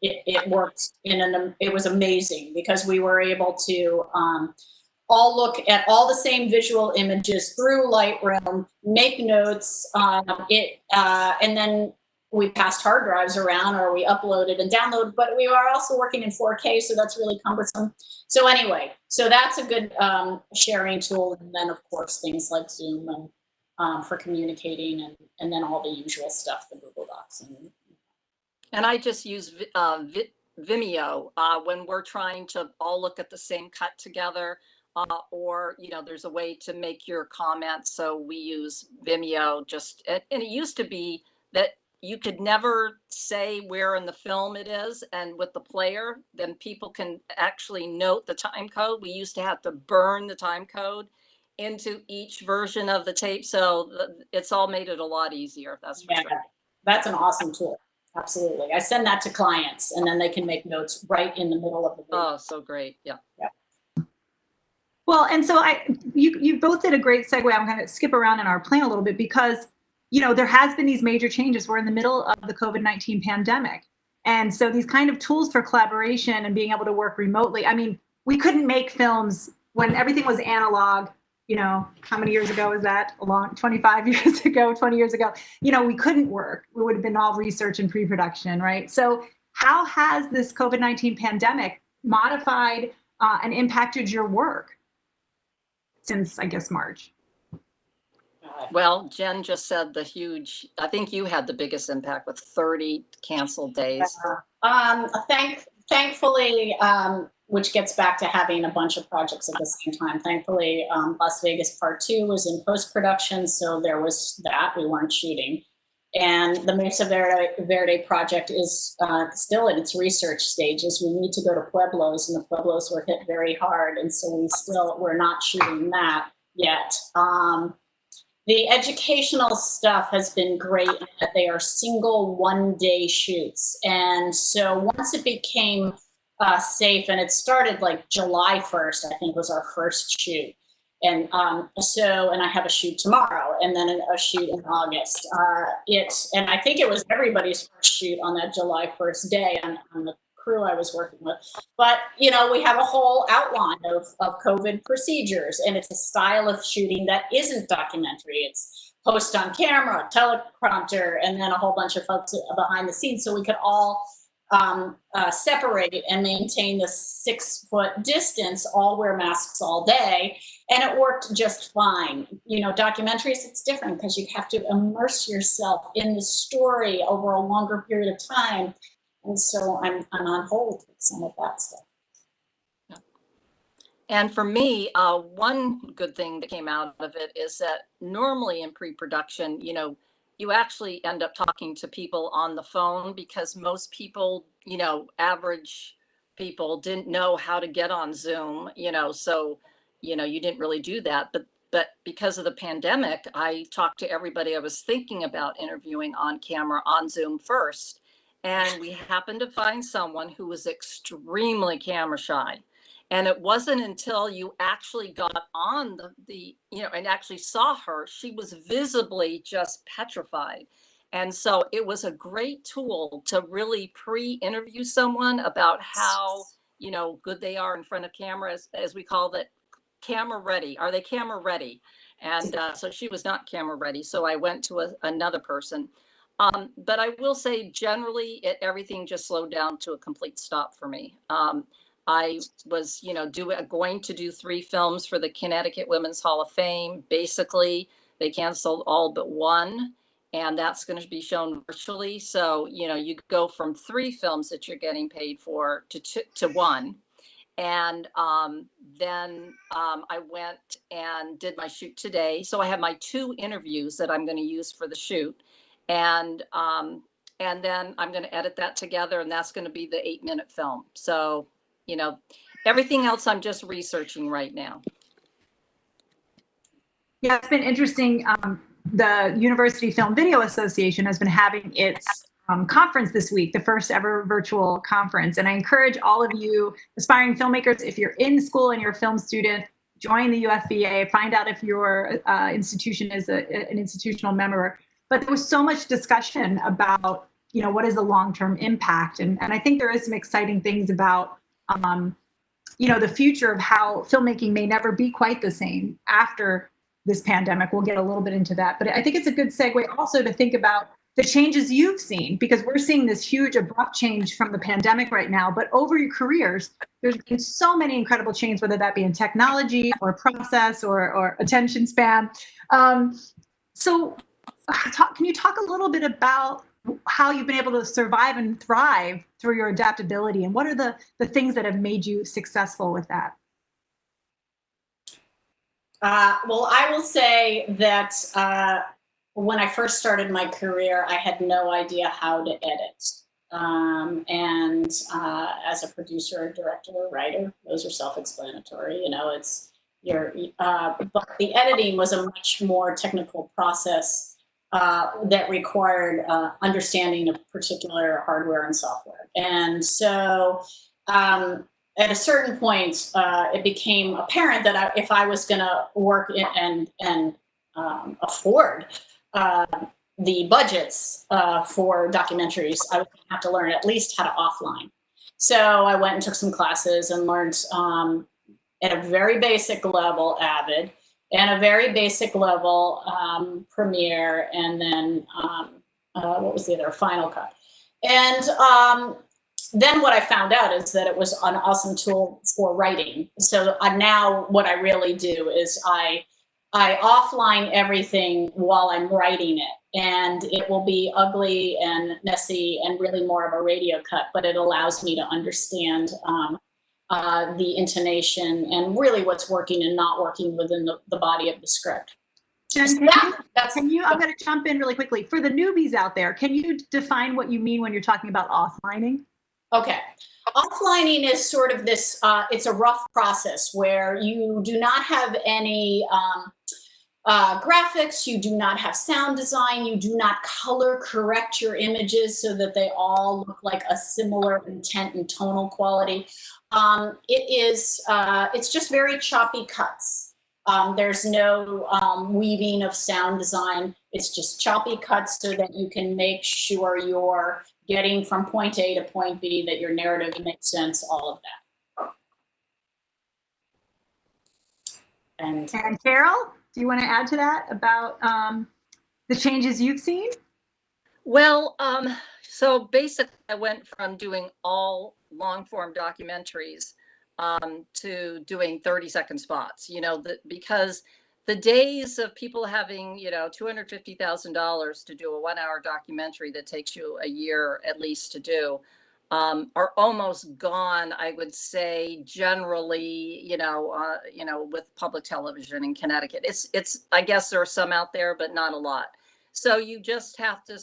it worked it was amazing because we were able to all look at all the same visual images through Lightroom, make notes, and then we passed hard drives around, or we uploaded and downloaded, but we are also working in 4K, so that's really cumbersome. So anyway, so that's a good sharing tool. And then of course, things like Zoom and for communicating, and then all the usual stuff, the Google Docs. And I just use Vimeo when we're trying to all look at the same cut together. Or, there's a way to make your comments. So we use Vimeo and it used to be that you could never say where in the film it is. And with the player, then people can actually note the time code. We used to have to burn the time code into each version of the tape. So it's all made it a lot easier. That's for sure. That's an awesome tool. Absolutely. I send that to clients, and then they can make notes right in the middle of the video. Oh, so great. Yeah. Well, and so you both did a great segue. I'm going to skip around in our plan a little bit because, there has been these major changes. We're in the middle of the COVID-19 pandemic. And so these kind of tools for collaboration and being able to work remotely. I mean, we couldn't make films when everything was analog. How many years ago was that? 25 years ago, 20 years ago. We couldn't work. We would have been all research and pre-production, right? So how has this COVID-19 pandemic modified and impacted your work since, I guess, March? Well, Jen just said I think you had the biggest impact with 30 canceled days. Thankfully, which gets back to having a bunch of projects at the same time. Thankfully, Las Vegas Part 2 was in post-production, so there was that. We weren't shooting. And the Mesa Verde project is still in its research stages. We need to go to Pueblos, and the Pueblos were hit very hard, and so we're not shooting that yet. The educational stuff has been great in that they are single one-day shoots. And so once it became safe, and it started like July 1st, I think was our first shoot. And and I have a shoot tomorrow, and then a shoot in August. And I think it was everybody's first shoot on that July 1st day on the crew I was working with. But, we have a whole outline of COVID procedures, and it's a style of shooting that isn't documentary. It's post on camera, teleprompter, and then a whole bunch of folks behind the scenes, so we could all separate and maintain the 6-foot distance, all wear masks all day, and it worked just fine. Documentaries, it's different because you have to immerse yourself in the story over a longer period of time, and so I'm on hold with some of that stuff. And for me, one good thing that came out of it is that normally in pre-production, you actually end up talking to people on the phone, because most people, average people didn't know how to get on Zoom, so, you didn't really do that. But because of the pandemic, I talked to everybody I was thinking about interviewing on camera on Zoom first. And we happened to find someone who was extremely camera shy. And it wasn't until you actually got on and actually saw her, she was visibly just petrified. And so it was a great tool to really pre-interview someone about how, good they are in front of cameras, as we call it, camera ready. Are they camera ready? And so she was not camera ready. So I went to another person. But I will say generally everything just slowed down to a complete stop for me. I was, going to do 3 films for the Connecticut Women's Hall of Fame. Basically, they canceled all but one, and that's going to be shown virtually. So, you go from 3 films that you're getting paid for to 1. And then I went and did my shoot today. So I have my 2 interviews that I'm going to use for the shoot. And then I'm going to edit that together, and that's going to be the 8-minute film. So, everything else I'm just researching right now. Yeah, it's been interesting. The University Film Video Association has been having its conference this week, the first ever virtual conference. And I encourage all of you aspiring filmmakers, if you're in school and you're a film student, join the UFVA, find out if your institution is an institutional member. But there was so much discussion about, what is the long-term impact? And I think there is some exciting things about the future of how filmmaking may never be quite the same after this pandemic. We'll get a little bit into that, but I think it's a good segue also to think about the changes you've seen, because we're seeing this huge abrupt change from the pandemic right now, but over your careers, there's been so many incredible changes, whether that be in technology or process or attention span. So can you talk a little bit about how you've been able to survive and thrive through your adaptability, and what are the things that have made you successful with that? Well, I will say that when I first started my career, I had no idea how to edit. And as a producer, a director, a writer, those are self-explanatory. But the editing was a much more technical process that required understanding of particular hardware and software. And so at a certain point, it became apparent that if I was going to work and afford the budgets for documentaries, I would have to learn at least how to offline. So I went and took some classes and learned at a very basic level Avid, and a very basic level Premiere, and then what was the other, Final Cut. And then what I found out is that it was an awesome tool for writing. So now what I really do is I offline everything while I'm writing it, and it will be ugly and messy and really more of a radio cut, but it allows me to understand the intonation and really what's working and not working within the body of the script. Jen, I'm going to jump in really quickly. For the newbies out there, can you define what you mean when you're talking about offlining? Okay. Offlining is sort of this, it's a rough process where you do not have any graphics, you do not have sound design, you do not color correct your images so that they all look like a similar intent and tonal quality. It's just very choppy cuts. There's no weaving of sound design. It's just choppy cuts so that you can make sure you're getting from point A to point B, that your narrative makes sense, all of that. And Karyl, do you want to add to that about the changes you've seen? Well, so basically I went from doing all long form documentaries to doing 30-second spots, because the days of people having, $250,000 to do a 1-hour documentary that takes you a year at least to do are almost gone, I would say, generally, with public television in Connecticut. It's, I guess there are some out there, but not a lot. So you just have to,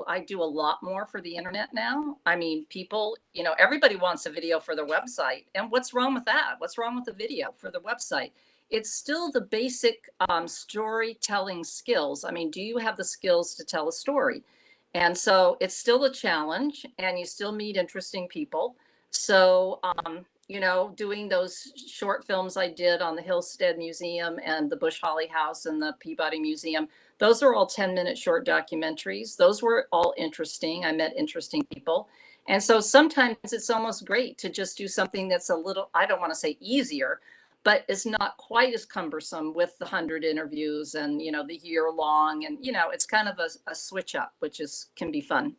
I do a lot more for the internet now. I mean, people, everybody wants a video for their website. And what's wrong with that? What's wrong with the video for the website? It's still the basic storytelling skills. I mean, do you have the skills to tell a story? And so it's still a challenge, and you still meet interesting people. So, doing those short films I did on the Hillstead Museum and the Bush Holly House and the Peabody Museum, those are all 10-minute short documentaries. Those were all interesting. I met interesting people. And so sometimes it's almost great to just do something that's a little, I don't want to say easier, but it's not quite as cumbersome with the 100 interviews and, the year long. And, it's kind of a switch up, which can be fun.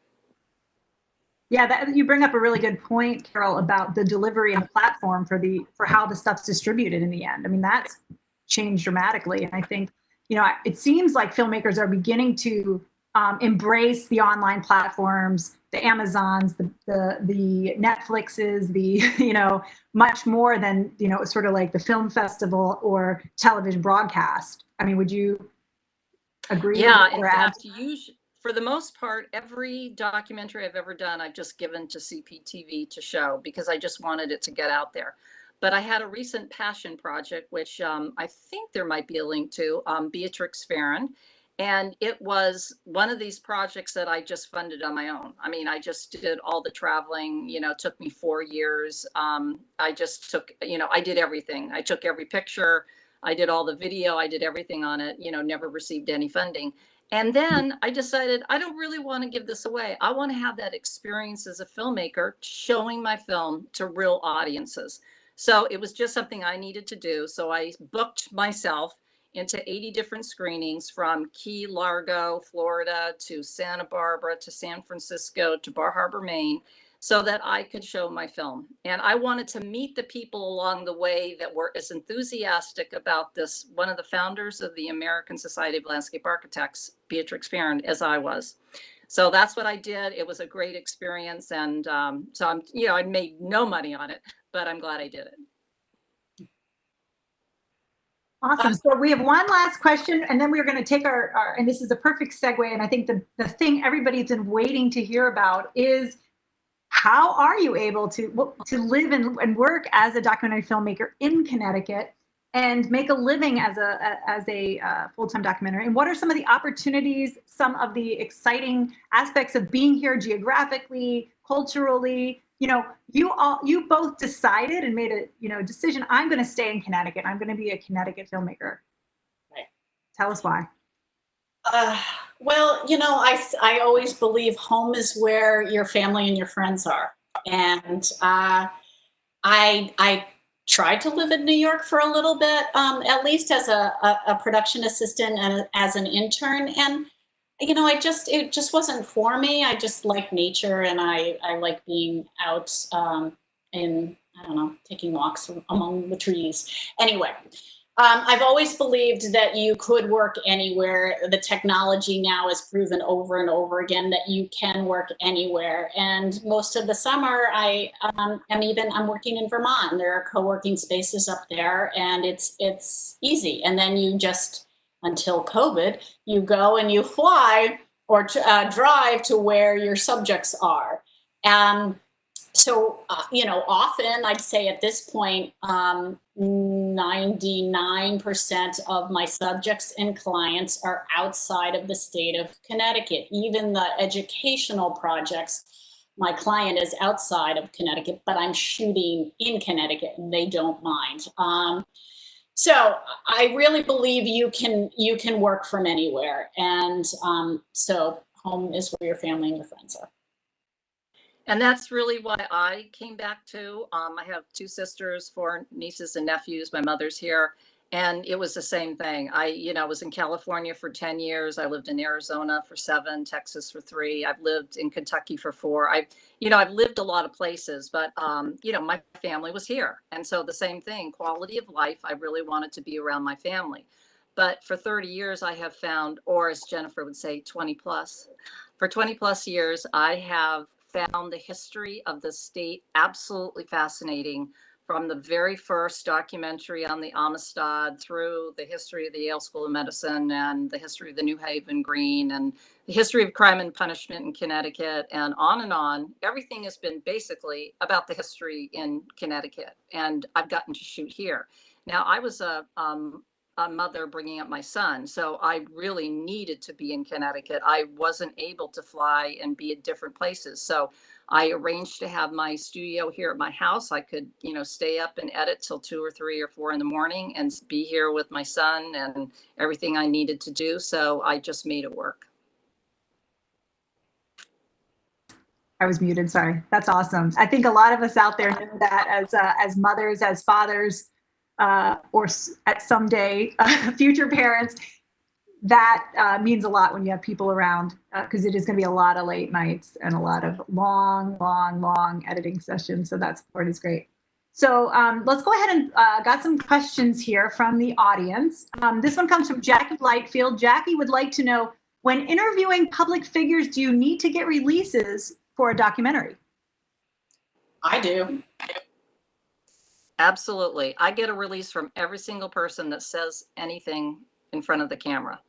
Yeah, you bring up a really good point, Karyl, about the delivery and the platform for how the stuff's distributed in the end. I mean, that's changed dramatically. And I think, it seems like filmmakers are beginning to embrace the online platforms, the Amazons, the Netflixes, much more than, sort of like the film festival or television broadcast. I mean, would you agree? Yeah, in fact, for the most part, every documentary I've ever done, I've just given to CPTV to show because I just wanted it to get out there. But I had a recent passion project, which I think there might be a link to, Beatrix Farron. And it was one of these projects that I just funded on my own. I mean, I just did all the traveling, it took me 4 years. I just took, I did everything. I took every picture. I did all the video. I did everything on it, never received any funding. And then I decided I don't really want to give this away. I want to have that experience as a filmmaker showing my film to real audiences. So it was just something I needed to do. So I booked myself into 80 different screenings from Key Largo, Florida, to Santa Barbara, to San Francisco, to Bar Harbor, Maine, so that I could show my film. And I wanted to meet the people along the way that were as enthusiastic about this, one of the founders of the American Society of Landscape Architects, Beatrix Farron, as I was. So that's what I did. It was a great experience. And so I made no money on it, but I'm glad I did it. Awesome. So we have one last question, and then we're going to take our and this is a perfect segue. And I think the thing everybody's been waiting to hear about is, how are you able to live and work as a documentary filmmaker in Connecticut and make a living as a full-time documentary? And what are some of the opportunities, some of the exciting aspects of being here geographically, culturally? You both decided and made a decision. I'm going to stay in Connecticut. I'm going to be a Connecticut filmmaker. Right. Tell us why. Well, I always believe home is where your family and your friends are. And I tried to live in New York for a little bit, at least as a production assistant and as an intern. And, it just wasn't for me. I just like nature, and I like being out in, I don't know, taking walks among the trees. Anyway. I've always believed that you could work anywhere. The technology now has proven over and over again that you can work anywhere. And most of the summer, I'm working in Vermont. There are co-working spaces up there, and it's easy. And then you just, until COVID, you go and you fly or drive to where your subjects are. So, often I'd say at this point, 99% of my subjects and clients are outside of the state of Connecticut. Even the educational projects, my client is outside of Connecticut, but I'm shooting in Connecticut and they don't mind. So I really believe you can work from anywhere, and so home is where your family and your friends are. And that's really why I came back to. I have two sisters, four nieces and nephews. My mother's here. And it was the same thing. I was in California for 10 years. I lived in Arizona for 7, Texas for 3. I've lived in Kentucky for 4. I've lived a lot of places, but, my family was here. And so the same thing, quality of life, I really wanted to be around my family. But for 30 years, I have found, or as Jennifer would say, 20 plus. For 20 plus years, I have found the history of the state absolutely fascinating, from the very first documentary on the Amistad through the history of the Yale School of Medicine and the history of the New Haven Green and the history of crime and punishment in Connecticut and on and on. Everything has been basically about the history in Connecticut, and I've gotten to shoot here. Now, I was a mother bringing up my son, so I really needed to be in Connecticut. I wasn't able to fly and be at different places, so I arranged to have my studio here at my house. I could, stay up and edit till 2 or 3 or 4 in the morning and be here with my son and everything I needed to do. So I just made it work. I was muted, sorry. That's awesome. I think a lot of us out there know that as mothers, as fathers, or at someday future parents, that means a lot when you have people around, because it is going to be a lot of late nights and a lot of long editing sessions. So that support is great. So let's go ahead and got some questions here from the audience. This one comes from Jackie Lightfield. Jackie would like to know, when interviewing public figures, do you need to get releases for a documentary? I do. Absolutely. I get a release from every single person that says anything in front of the camera.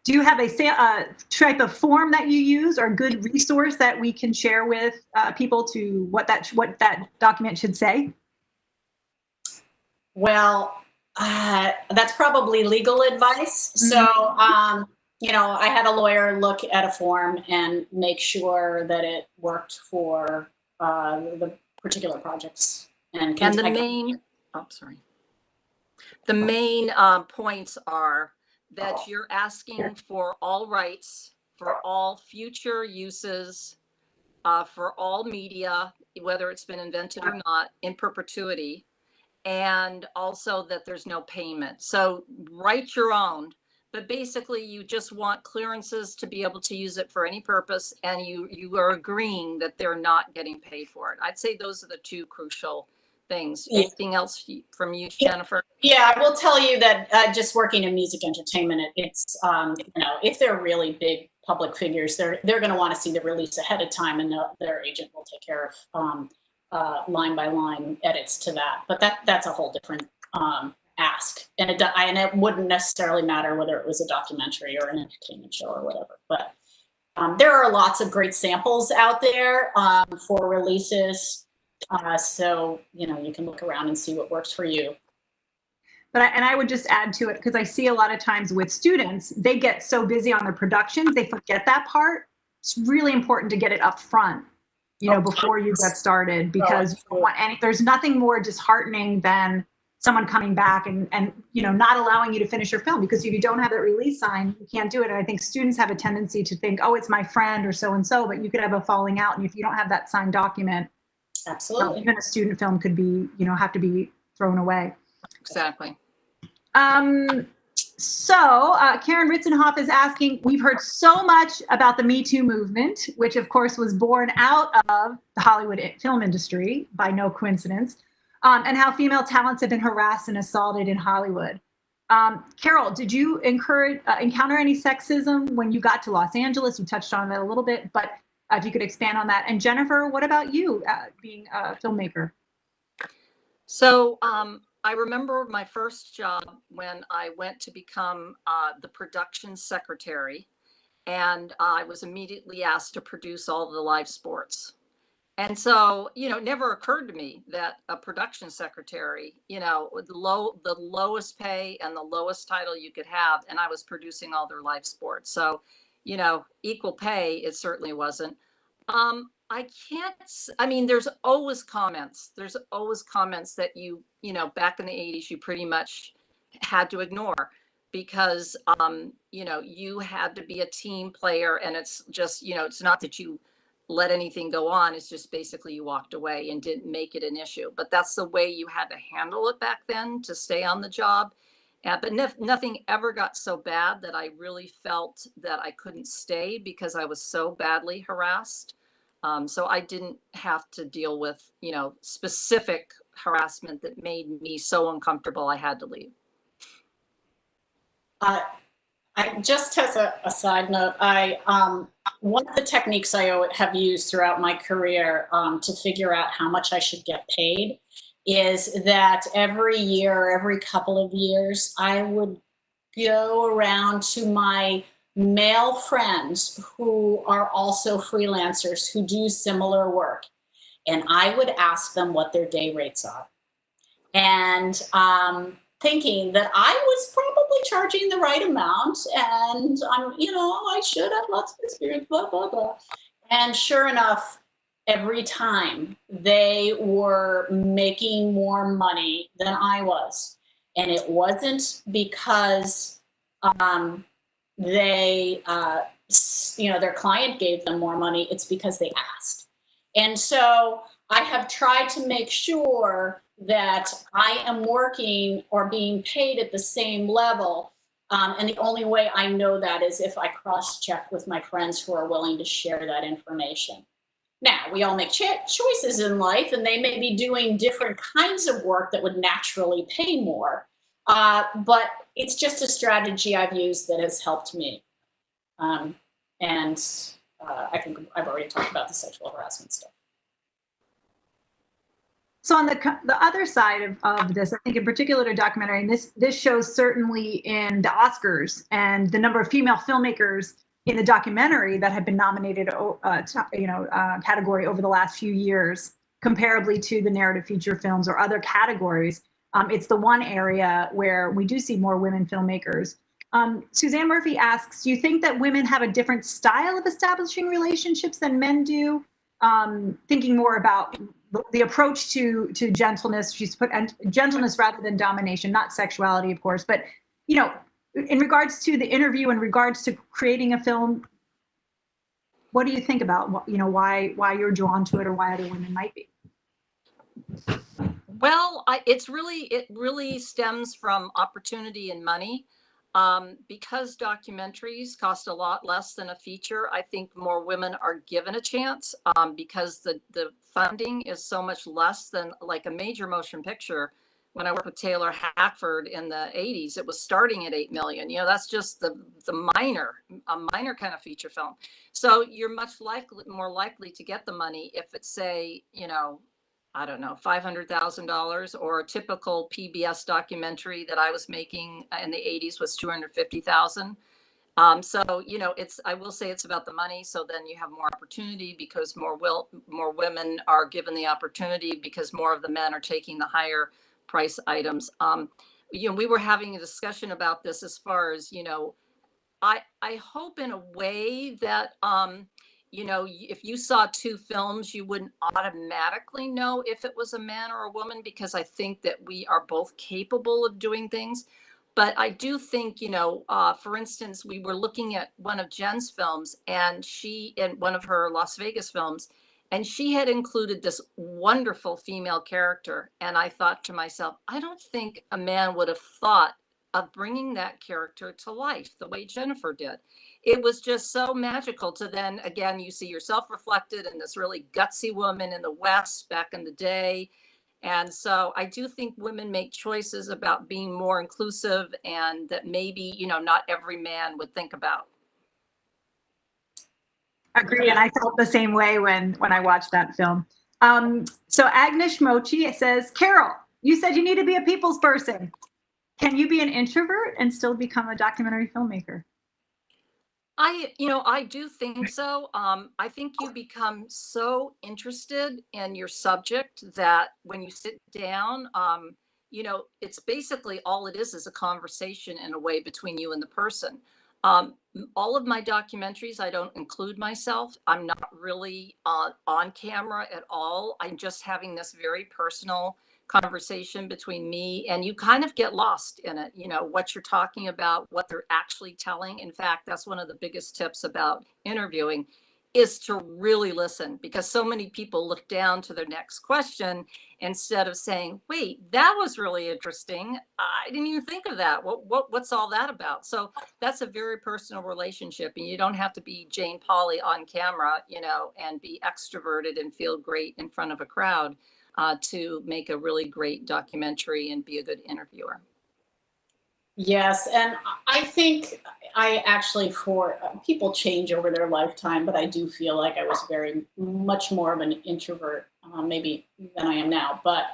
Do you have a type of form that you use or a good resource that we can share with people to what that document should say? Well, that's probably legal advice. So, I had a lawyer look at a form and make sure that it worked for the particular projects. And the main points are that you're asking for all rights, for all future uses, for all media, whether it's been invented or not, in perpetuity, and also that there's no payment. So write your own, but basically you just want clearances to be able to use it for any purpose, and you are agreeing that they're not getting paid for it. I'd say those are the two crucial things. Anything else from you, Jennifer? Yeah, I will tell you that just working in music entertainment, it's if they're really big public figures, they're going to want to see the release ahead of time, and their agent will take care of line by line edits to that. But that's a whole different ask, and it wouldn't necessarily matter whether it was a documentary or an entertainment show or whatever. But there are lots of great samples out there for releases. So, you can look around and see what works for you. But I would just add to it, because I see a lot of times with students, they get so busy on their productions, they forget that part. It's really important to get it up front, before you get started, because you don't want there's nothing more disheartening than someone coming back and not allowing you to finish your film, because if you don't have that release sign, you can't do it. And I think students have a tendency to think, oh, it's my friend or so-and-so, but you could have a falling out. And if you don't have that signed document, absolutely, even a student film could be, have to be thrown away. Exactly. So Karen Ritzenhoff is asking, we've heard so much about the Me Too movement, which of course was born out of the Hollywood film industry by no coincidence, and how female talents have been harassed and assaulted in Hollywood. Karyl, did you encounter any sexism when you got to Los Angeles? You touched on that a little bit, but if you could expand on that. And Jennifer, what about you being a filmmaker? So I remember my first job when I went to become the production secretary, and I was immediately asked to produce all the live sports. And so, it never occurred to me that a production secretary, with the lowest pay and the lowest title you could have, and I was producing all their live sports. So, equal pay, it certainly wasn't. I can't, I mean, there's always comments. There's always comments that you know, back in the 80s, you pretty much had to ignore because, you know, you had to be a team player and it's just, you know, it's not that you let anything go on. It's just basically you walked away and didn't make it an issue. But that's the way you had to handle it back then to stay on the job. But nothing ever got so bad that I really felt that I couldn't stay because I was so badly harassed. So I didn't have to deal with, you know, specific harassment that made me so uncomfortable I had to leave. I just as a side note, one of the techniques I have used throughout my career to figure out how much I should get paid is that every year, every couple of years, I would go around to my male friends who are also freelancers who do similar work. And I would ask them what their day rates are. And thinking that I was probably charging the right amount and you know, I should have lots of experience, blah, blah, blah. And sure enough, every time they were making more money than I was. And it wasn't because they, you know, their client gave them more money. It's because they asked. And so I have tried to make sure that I am working or being paid at the same level. And the only way I know that is if I cross-check with my friends who are willing to share that information. Now, we all make choices in life, and they may be doing different kinds of work that would naturally pay more. But it's just a strategy I've used that has helped me. I think I've already talked about the sexual harassment stuff. So on the other side of this, I think in particular to documentary, and this shows certainly in the Oscars and the number of female filmmakers in the documentary that have been nominated, category over the last few years, comparably to the narrative feature films or other categories. It's the one area where we do see more women filmmakers. Suzanne Murphy asks, do you think that women have a different style of establishing relationships than men do? Thinking more about the approach to gentleness, she's put gentleness rather than domination, not sexuality, of course, but, you know, in regards to the interview, in regards to creating a film, what do you think about, you know, why you're drawn to it or why other women might be? Well, it really stems from opportunity and money. Because documentaries cost a lot less than a feature, I think more women are given a chance because the funding is so much less than like a major motion picture. When I worked with Taylor Hackford in the 80s, it was starting at 8 million. You know, that's just a minor kind of feature film. So you're more likely to get the money if it's, say, you know, I don't know, $500,000, or a typical PBS documentary that I was making in the 80s was $250,000. So, you know, I will say it's about the money. So then you have more opportunity because more women are given the opportunity because more of the men are taking the higher price items. You know, we were having a discussion about this as far as, you know, I hope in a way that, you know, if you saw two films, you wouldn't automatically know if it was a man or a woman, because I think that we are both capable of doing things. But I do think, you know, for instance, we were looking at one of Jen's films, and she, in one of her Las Vegas films, and she had included this wonderful female character. And I thought to myself, I don't think a man would have thought of bringing that character to life the way Jennifer did. It was just so magical to then, again, you see yourself reflected in this really gutsy woman in the West back in the day. And so I do think women make choices about being more inclusive and that maybe, you know, not every man would think about. Agree, and I felt the same way when I watched that film. So Agnish Mochi says, Karyl, you said you need to be a people's person. Can you be an introvert and still become a documentary filmmaker? I do think so. I think you become so interested in your subject that when you sit down, you know, it's basically all it is a conversation in a way between you and the person. All of my documentaries, I don't include myself. I'm not really on camera at all. I'm just having this very personal conversation between me, and you kind of get lost in it, you know, what you're talking about, what they're actually telling. In fact, that's one of the biggest tips about interviewing, is to really listen, because so many people look down to their next question instead of saying, wait, that was really interesting. I didn't even think of that. What's all that about? So that's a very personal relationship, and you don't have to be Jane Pauley on camera, you know, and be extroverted and feel great in front of a crowd to make a really great documentary and be a good interviewer. Yes, and I think I actually, for people change over their lifetime, but I do feel like I was very much more of an introvert, maybe than I am now. But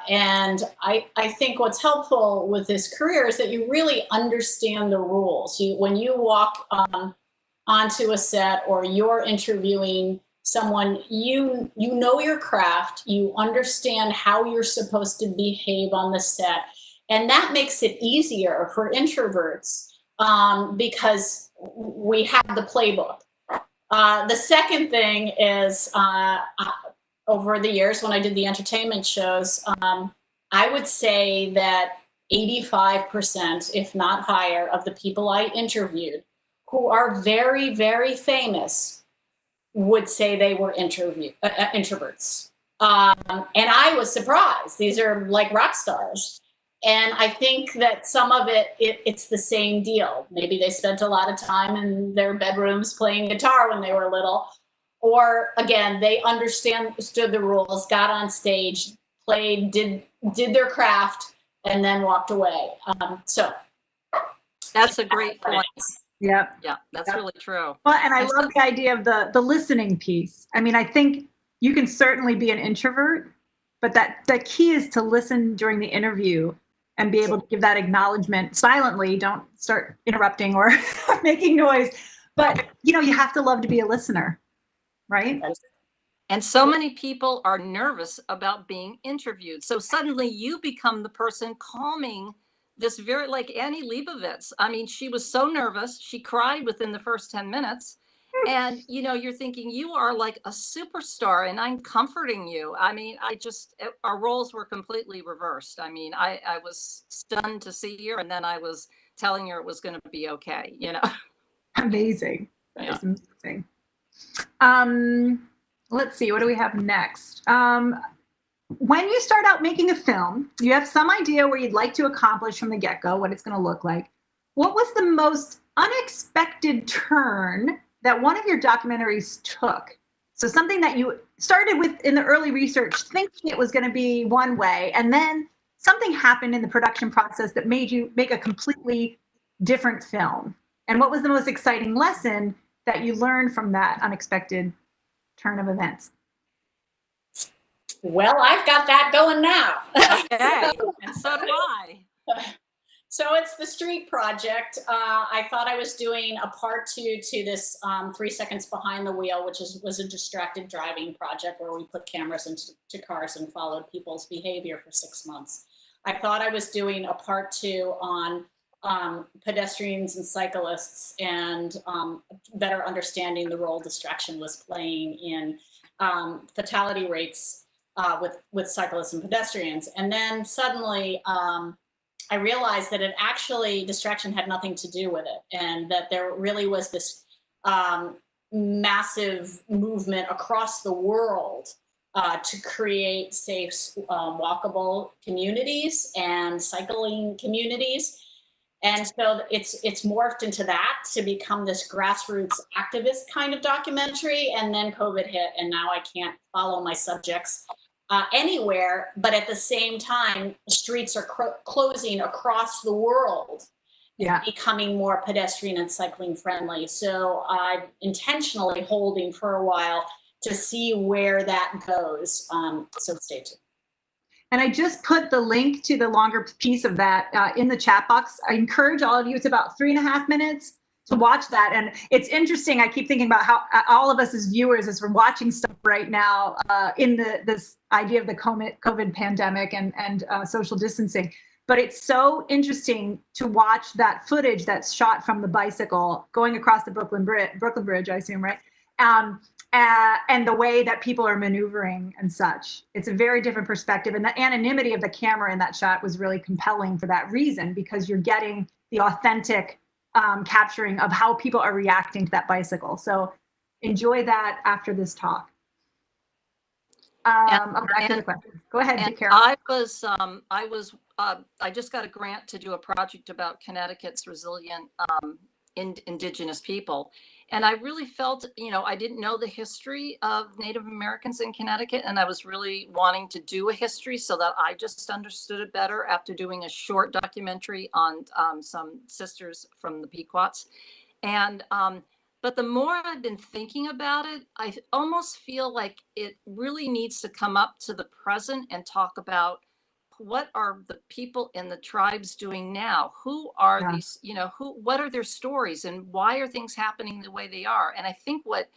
and I think what's helpful with this career is that you really understand the rules. When you walk onto a set or you're interviewing someone, you know your craft, you understand how you're supposed to behave on the set. And that makes it easier for introverts because we have the playbook. The second thing is over the years when I did the entertainment shows, I would say that 85%, if not higher, of the people I interviewed who are very, very famous would say they were introverts. And I was surprised. These are like rock stars. And I think that some of it's the same deal. Maybe they spent a lot of time in their bedrooms playing guitar when they were little. Or again, they understood the rules, got on stage, played, did their craft, and then walked away. So that's a great point. Yeah. Yeah, that's really true. Well, and I love the idea of the listening piece. I mean, I think you can certainly be an introvert, but the key is to listen during the interview and be able to give that acknowledgement silently. Don't start interrupting or making noise. But, you know, you have to love to be a listener, right? And so many people are nervous about being interviewed. So suddenly you become the person calming this, very, like Annie Leibovitz. I mean, she was so nervous. She cried within the first 10 minutes. And, you know, you're thinking you are like a superstar and I'm comforting you. I mean, our roles were completely reversed. I mean, I was stunned to see her, and then I was telling her it was going to be okay, you know. Amazing. Yeah. That is amazing. Let's see, what do we have next? When you start out making a film, you have some idea where you'd like to accomplish from the get-go, what it's going to look like. What was the most unexpected turn that one of your documentaries took? So something that you started with in the early research, thinking it was going to be one way, and then something happened in the production process that made you make a completely different film. And what was the most exciting lesson that you learned from that unexpected turn of events? Well, I've got that going now. Okay, and so do I. So it's the Street Project. I thought I was doing a part 2 to this 3 Seconds Behind the Wheel, which was a distracted driving project where we put cameras into cars and followed people's behavior for 6 months. I thought I was doing a part 2 on pedestrians and cyclists and better understanding the role distraction was playing in fatality rates with cyclists and pedestrians. And then suddenly, I realized that distraction had nothing to do with it, and that there really was this massive movement across the world to create safe, walkable communities and cycling communities. And so it's morphed into that to become this grassroots activist kind of documentary. And then COVID hit, and now I can't follow my subjects anywhere, but at the same time, streets are closing across the world, becoming more pedestrian and cycling friendly. So I'm intentionally holding for a while to see where that goes. So stay tuned. And I just put the link to the longer piece of that in the chat box. I encourage all of you, it's about 3.5 minutes, to watch that. And it's interesting, I keep thinking about how all of us as viewers, as we're watching stuff right now in this idea of the COVID pandemic and social distancing, but it's so interesting to watch that footage that's shot from the bicycle going across the Brooklyn Bridge, I assume, right? And the way that people are maneuvering and such. It's a very different perspective. And the anonymity of the camera in that shot was really compelling for that reason, because you're getting the authentic capturing of how people are reacting to that bicycle. So enjoy that after this talk. Back to the question. Go ahead, Karyl. I just got a grant to do a project about Connecticut's resilient indigenous people. And I really felt, I didn't know the history of Native Americans in Connecticut, and I was really wanting to do a history so that I just understood it better after doing a short documentary on some sisters from the Pequots. And but the more I've been thinking about it, I almost feel like it really needs to come up to the present and talk about what are the people in the tribes doing now? Who are these, what are their stories and why are things happening the way they are? And I think what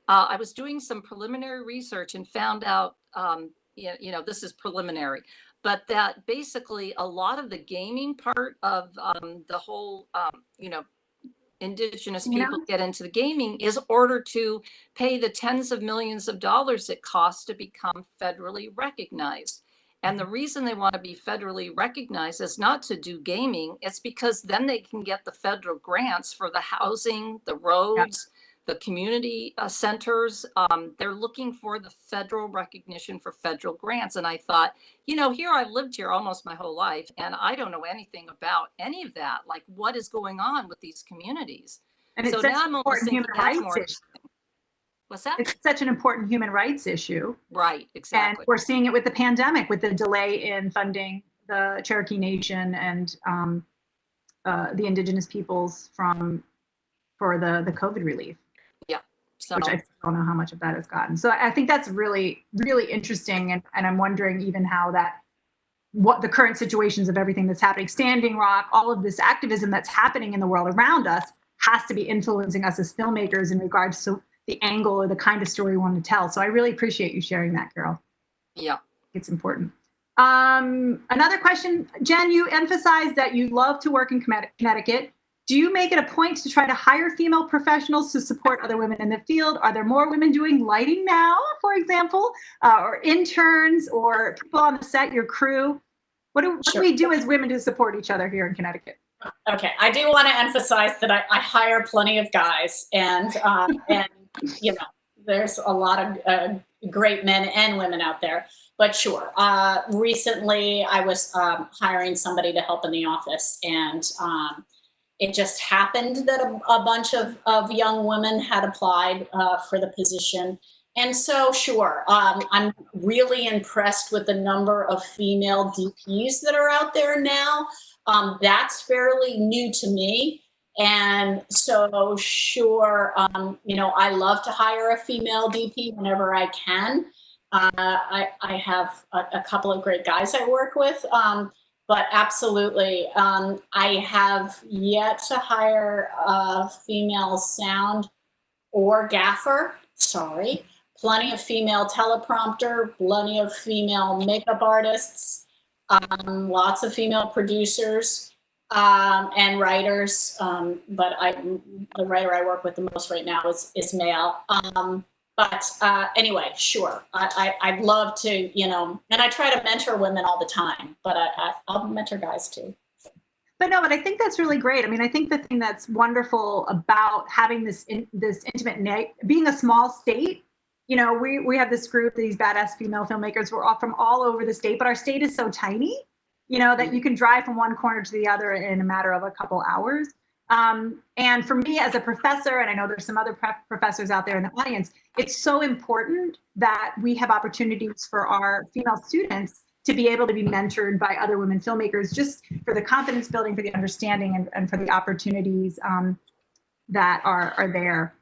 I was doing some preliminary research and found out, this is preliminary, but that basically a lot of the gaming part of the whole, indigenous people get into the gaming is order to pay the tens of millions of dollars it costs to become federally recognized. And the reason they want to be federally recognized is not to do gaming. It's because then they can get the federal grants for the housing, the roads, the community centers. They're looking for the federal recognition for federal grants. And I thought, here I've lived here almost my whole life, and I don't know anything about any of that. Like, what is going on with these communities? And it's such an important human rights issue. What's that? It's such an important human rights issue. Right, exactly. And we're seeing it with the pandemic, with the delay in funding the Cherokee Nation and the indigenous peoples for the COVID relief. Yeah. So, which I don't know how much of that has gotten. So I think that's really, really interesting. And I'm wondering even how what the current situations of everything that's happening, Standing Rock, all of this activism that's happening in the world around us has to be influencing us as filmmakers in regards to the angle or the kind of story we want to tell. So I really appreciate you sharing that, Karyl. Yeah. It's important. Another question, Jen, you emphasized that you love to work in Connecticut. Do you make it a point to try to hire female professionals to support other women in the field? Are there more women doing lighting now, for example, or interns or people on the set, your crew? What do we do as women to support each other here in Connecticut? Okay, I do want to emphasize that I hire plenty of guys, and there's a lot of great men and women out there. But sure, recently I was hiring somebody to help in the office, and it just happened that a bunch of young women had applied for the position. And so, sure, I'm really impressed with the number of female DPs that are out there now. That's fairly new to me. And so, sure, I love to hire a female DP whenever I can. I have a couple of great guys I work with. But absolutely, I have yet to hire a female sound or gaffer, sorry. Plenty of female teleprompter, plenty of female makeup artists, lots of female producers and writers. But the writer I work with the most right now is male. But anyway, sure, I'd love to, and I try to mentor women all the time, but I'll mentor guys too. But I think that's really great. I mean, I think the thing that's wonderful about having this intimate, being a small state, we have this group, these badass female filmmakers. We're all from all over the state, but our state is so tiny, that you can drive from one corner to the other in a matter of a couple hours. And for me as a professor, and I know there's some other professors out there in the audience, it's so important that we have opportunities for our female students to be able to be mentored by other women filmmakers, just for the confidence building, for the understanding, and for the opportunities that are there.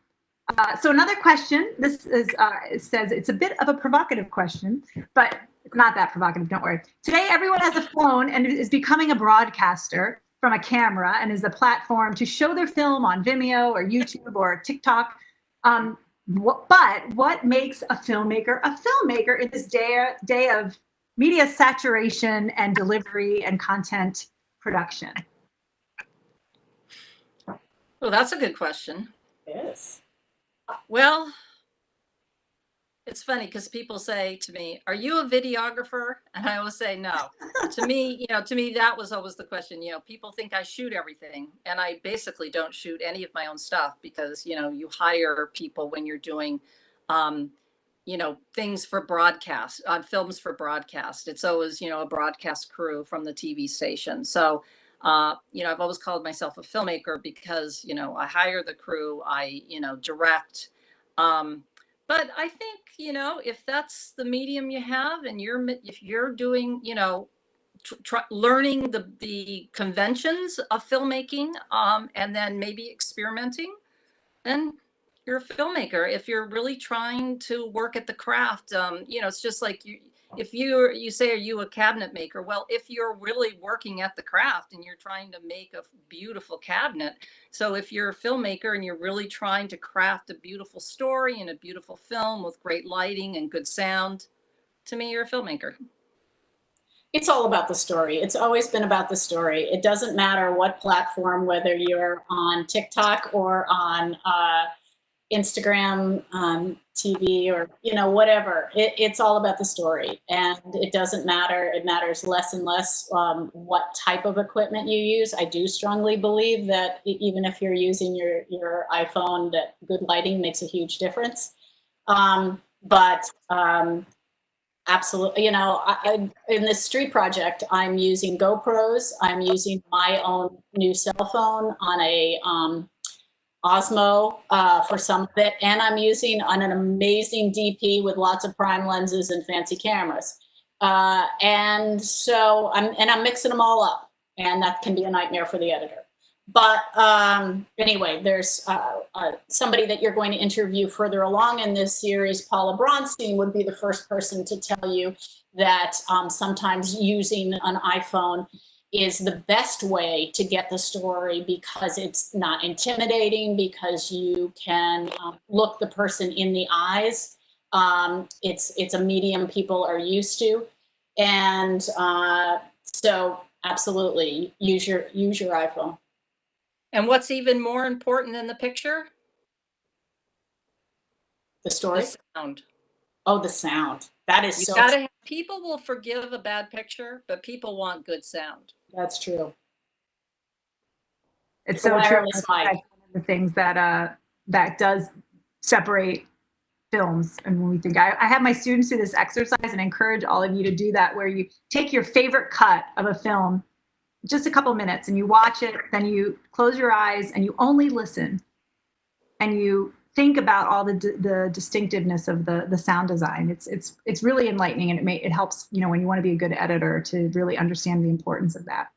So another question, this is, it says it's a bit of a provocative question, but it's not that provocative, don't worry. Today, everyone has a phone and is becoming a broadcaster from a camera and is the platform to show their film on Vimeo or YouTube or TikTok. But what makes a filmmaker in this day of media saturation and delivery and content production? Well, that's a good question. Yes. Well, it's funny because people say to me, "Are you a videographer?" And I always say no. To me, that was always the question. People think I shoot everything, and I basically don't shoot any of my own stuff because you hire people when you're doing, things for broadcast, films for broadcast. It's always a broadcast crew from the TV station. So, I've always called myself a filmmaker because I hire the crew, I direct. But I think, if that's the medium you have and if you're doing, learning the conventions of filmmaking, and then maybe experimenting, then you're a filmmaker. If you're really trying to work at the craft, it's just like if you say, are you a cabinet maker? Well, if you're really working at the craft and you're trying to make a beautiful cabinet. So if you're a filmmaker and you're really trying to craft a beautiful story and a beautiful film with great lighting and good sound, to me, you're a filmmaker. It's all about the story. It's always been about the story. It doesn't matter what platform, whether you're on TikTok or on Instagram, TV, or whatever. It's all about the story, and it doesn't matter. It matters less and less what type of equipment you use. I do strongly believe that even if you're using your iPhone, that good lighting makes a huge difference. Absolutely, in this street project, I'm using GoPros. I'm using my own new cell phone on a Osmo for some of it, and I'm using on an amazing DP with lots of prime lenses and fancy cameras. And so I'm mixing them all up, and that can be a nightmare for the editor. But anyway, there's somebody that you're going to interview further along in this series. Paula Bronstein would be the first person to tell you that sometimes using an iPhone is the best way to get the story because it's not intimidating, because you can look the person in the eyes. It's a medium people are used to. And so absolutely use your iPhone. And what's even more important than the picture? The story? The sound. Oh, the sound. That is so true. People will forgive a bad picture, but people want good sound. That's true. It's so true. That's one of the things that does separate films. And when we think, I have my students do this exercise and encourage all of you to do that, where you take your favorite cut of a film, just a couple minutes, and you watch it, then you close your eyes and you only listen and you think about all the distinctiveness of the sound design. It's really enlightening, and it helps, when you want to be a good editor, to really understand the importance of that.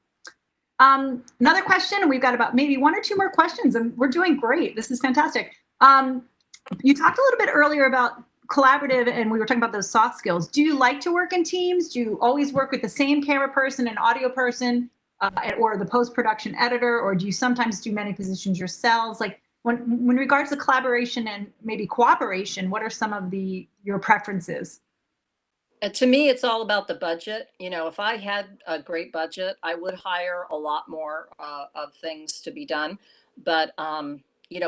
Another question, and we've got about maybe one or two more questions, and we're doing great. This is fantastic. You talked a little bit earlier about collaborative, and we were talking about those soft skills. Do you like to work in teams? Do you always work with the same camera person and audio person, or the post-production editor, or do you sometimes do many positions yourselves? Like when regards to collaboration and maybe cooperation, what are some of your preferences? To me, it's all about the budget. If I had a great budget, I would hire a lot more of things to be done. But,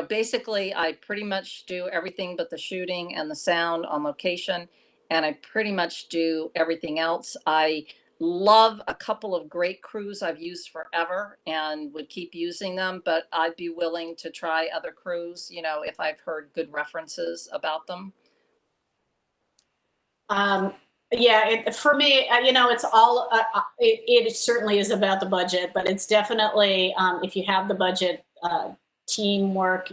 basically, I pretty much do everything but the shooting and the sound on location. And I pretty much do everything else. I love a couple of great crews I've used forever and would keep using them, but I'd be willing to try other crews, if I've heard good references about them. Yeah, for me, it's all, it certainly is about the budget, but it's definitely, if you have the budget, teamwork,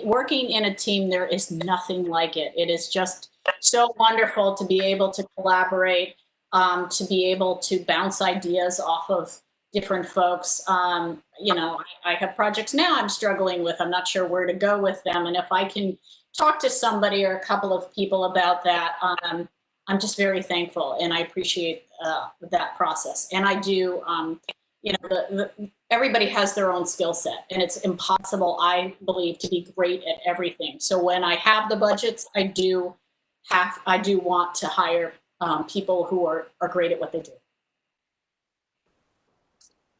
working in a team, there is nothing like it. It is just so wonderful to be able to collaborate, to be able to bounce ideas off of different folks. I have projects now I'm struggling with. I'm not sure where to go with them. And if I can talk to somebody or a couple of people about that, I'm just very thankful, and I appreciate that process. And I do, everybody has their own skill set, and it's impossible, I believe, to be great at everything. So when I have the budgets, I do want to hire people who are great at what they do.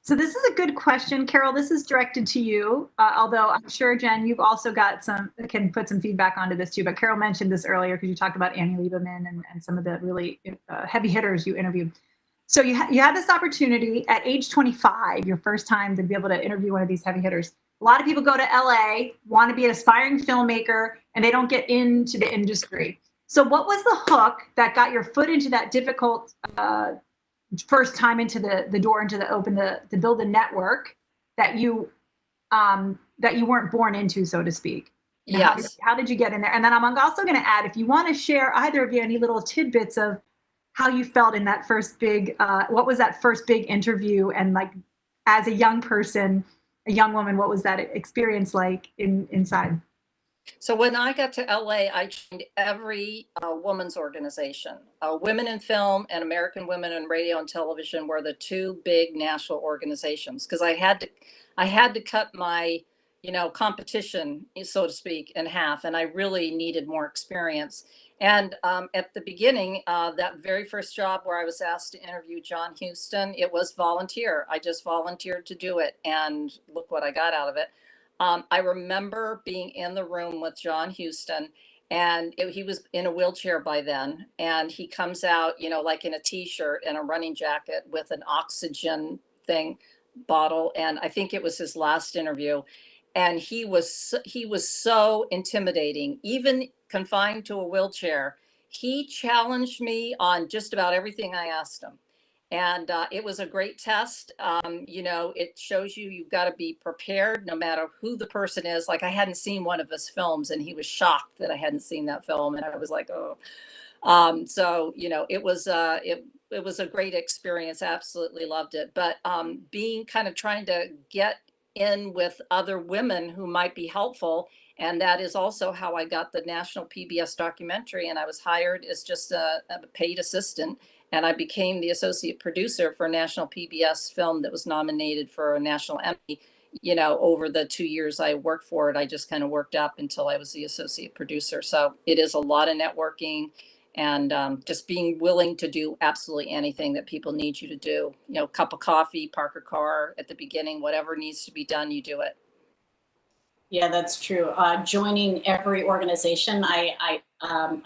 So this is a good question, Karyl. This is directed to you, although I'm sure, Jen, you've also got can put some feedback onto this too. But Karyl mentioned this earlier because you talked about Annie Lieberman and some of the really heavy hitters you interviewed. So you had this opportunity at age 25, your first time to be able to interview one of these heavy hitters. A lot of people go to LA, want to be an aspiring filmmaker, and they don't get into the industry. So what was the hook that got your foot into that difficult first time into the door into to build a network that you weren't born into, so to speak? Yes. How did you get in there? And then I'm also going to add, if you want to share, either of you, any little tidbits of how you felt in that first big, what was that first big interview? And like, as a young person, a young woman, what was that experience like inside? So when I got to LA, I joined every women's organization. Women in Film and American Women in Radio and Television were the two big national organizations, because I had to cut my, competition, so to speak, in half, and I really needed more experience. And at the beginning, that very first job where I was asked to interview John Huston, it was volunteer. I just volunteered to do it, and look what I got out of it. I remember being in the room with John Huston, and he was in a wheelchair by then. And he comes out, like in a t-shirt and a running jacket with an oxygen bottle. And I think it was his last interview. And he was so intimidating, even confined to a wheelchair. He challenged me on just about everything I asked him. And it was a great test. It shows you've got to be prepared no matter who the person is. Like, I hadn't seen one of his films, and he was shocked that I hadn't seen that film. And I was like, oh. It was a great experience. Absolutely loved it. But being kind of trying to get in with other women who might be helpful. And that is also how I got the National PBS documentary. And I was hired as just a paid assistant. And I became the associate producer for a national PBS film that was nominated for a national Emmy. Over the 2 years I worked for it, I just kind of worked up until I was the associate producer. So it is a lot of networking and just being willing to do absolutely anything that people need you to do. Cup of coffee, park a car at the beginning, whatever needs to be done, you do it. Yeah, that's true. Joining every organization, I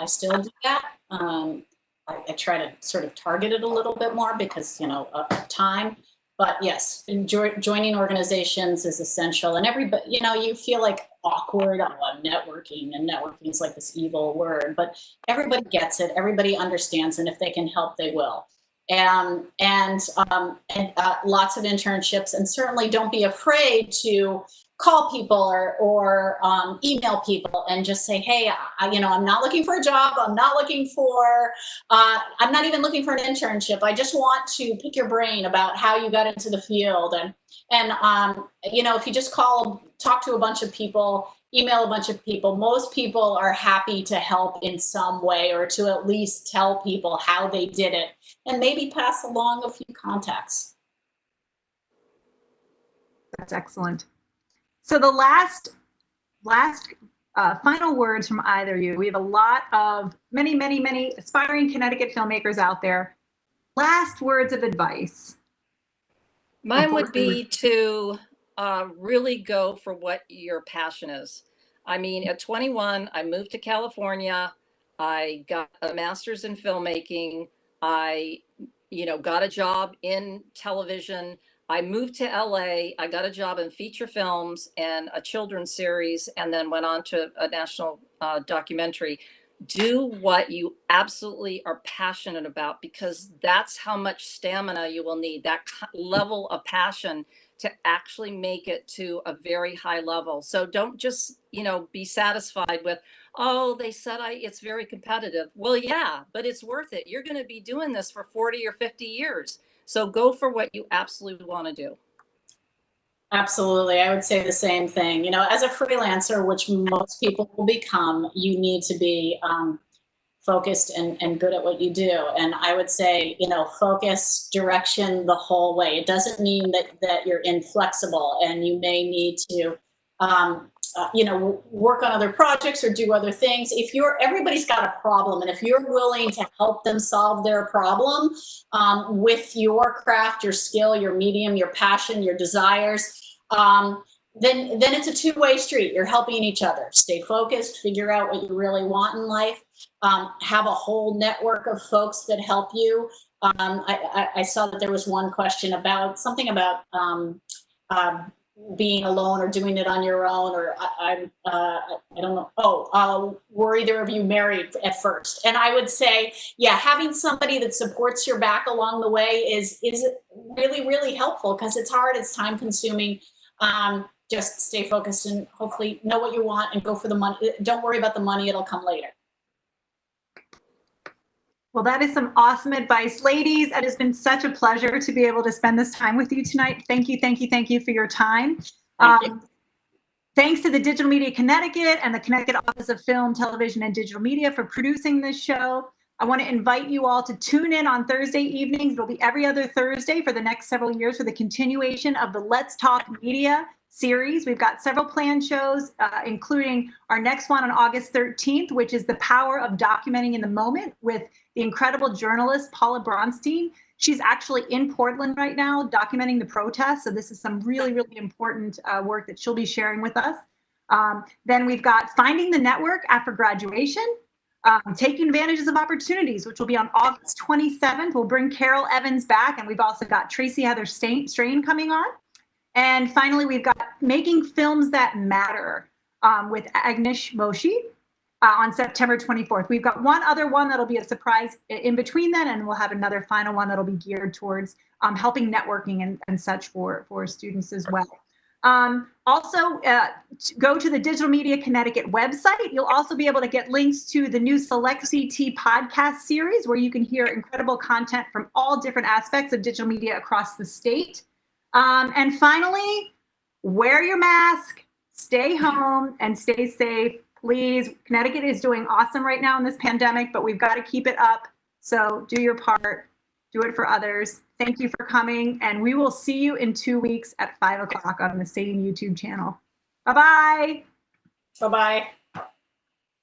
still do that. I try to sort of target it a little bit more because, of time. But yes, joining organizations is essential. And everybody, you feel like awkward. Oh, I'm networking, and networking is like this evil word. But everybody gets it. Everybody understands. And if they can help, they will. And lots of internships. And certainly don't be afraid to call people or email people and just say, hey, I'm not looking for a job. I'm not looking for, I'm not even looking for an internship. I just want to pick your brain about how you got into the field. And if you just talk to a bunch of people, email a bunch of people, most people are happy to help in some way, or to at least tell people how they did it and maybe pass along a few contacts. That's excellent. So the last final words from either of you. We have a lot of many aspiring Connecticut filmmakers out there. Last words of advice. Mine would be to really go for what your passion is. I mean, at 21, I moved to California. I got a master's in filmmaking. I, got a job in television. I moved to LA. I got a job in feature films and a children's series, and then went on to a national documentary. Do what you absolutely are passionate about, because that's how much stamina you will need, that level of passion to actually make it to a very high level. So don't just, be satisfied with, oh, they said it's very competitive. Well, yeah, but it's worth it. You're going to be doing this for 40 or 50 years. So go for what you absolutely want to do. Absolutely. I would say the same thing. As a freelancer, which most people will become, you need to be focused and good at what you do. And I would say, focus, direction the whole way. It doesn't mean that you're inflexible, and you may need to work on other projects or do other things. Everybody's got a problem, and if you're willing to help them solve their problem with your craft, your skill, your medium, your passion, your desires, then it's a two-way street. You're helping each other. Stay focused, figure out what you really want in life, have a whole network of folks that help you. I saw that there was one question about something about being alone or doing it on your own, or I don't know. Oh, were either of you married at first? And I would say, yeah, having somebody that supports your back along the way is really, really helpful, because it's hard, it's time consuming. Just stay focused and hopefully know what you want and go for the money. Don't worry about the money, it'll come later. Well, that is some awesome advice. Ladies, it has been such a pleasure to be able to spend this time with you tonight. Thank you, thank you, thank you for your time. Thank you. Thanks to the Digital Media Connecticut and the Connecticut Office of Film, Television, and Digital Media for producing this show. I want to invite you all to tune in on Thursday evenings. It'll be every other Thursday for the next several years for the continuation of the Let's Talk Media series. We've got several planned shows, including our next one on August 13th, which is The Power of Documenting in the Moment with the incredible journalist Paula Bronstein. She's actually in Portland right now documenting the protests. So this is some really, really important work that she'll be sharing with us. Then we've got Finding the Network After Graduation, Taking Advantages of Opportunities, which will be on August 27th. We'll bring Karyl Evans back, and we've also got Tracy Heather Strain coming on. And finally, we've got Making Films That Matter with Agnish Moshi on September 24th. We've got one other one that'll be a surprise in between then, and we'll have another final one that'll be geared towards helping networking and such for students as well. Also, go to the Digital Media Connecticut website. You'll also be able to get links to the new Select CT podcast series, where you can hear incredible content from all different aspects of digital media across the state. And finally, wear your mask, stay home, and stay safe. Please, Connecticut is doing awesome right now in this pandemic, but we've got to keep it up. So do your part, do it for others. Thank you for coming, and we will see you in 2 weeks at 5 o'clock on the same YouTube channel. Bye-bye. Bye-bye.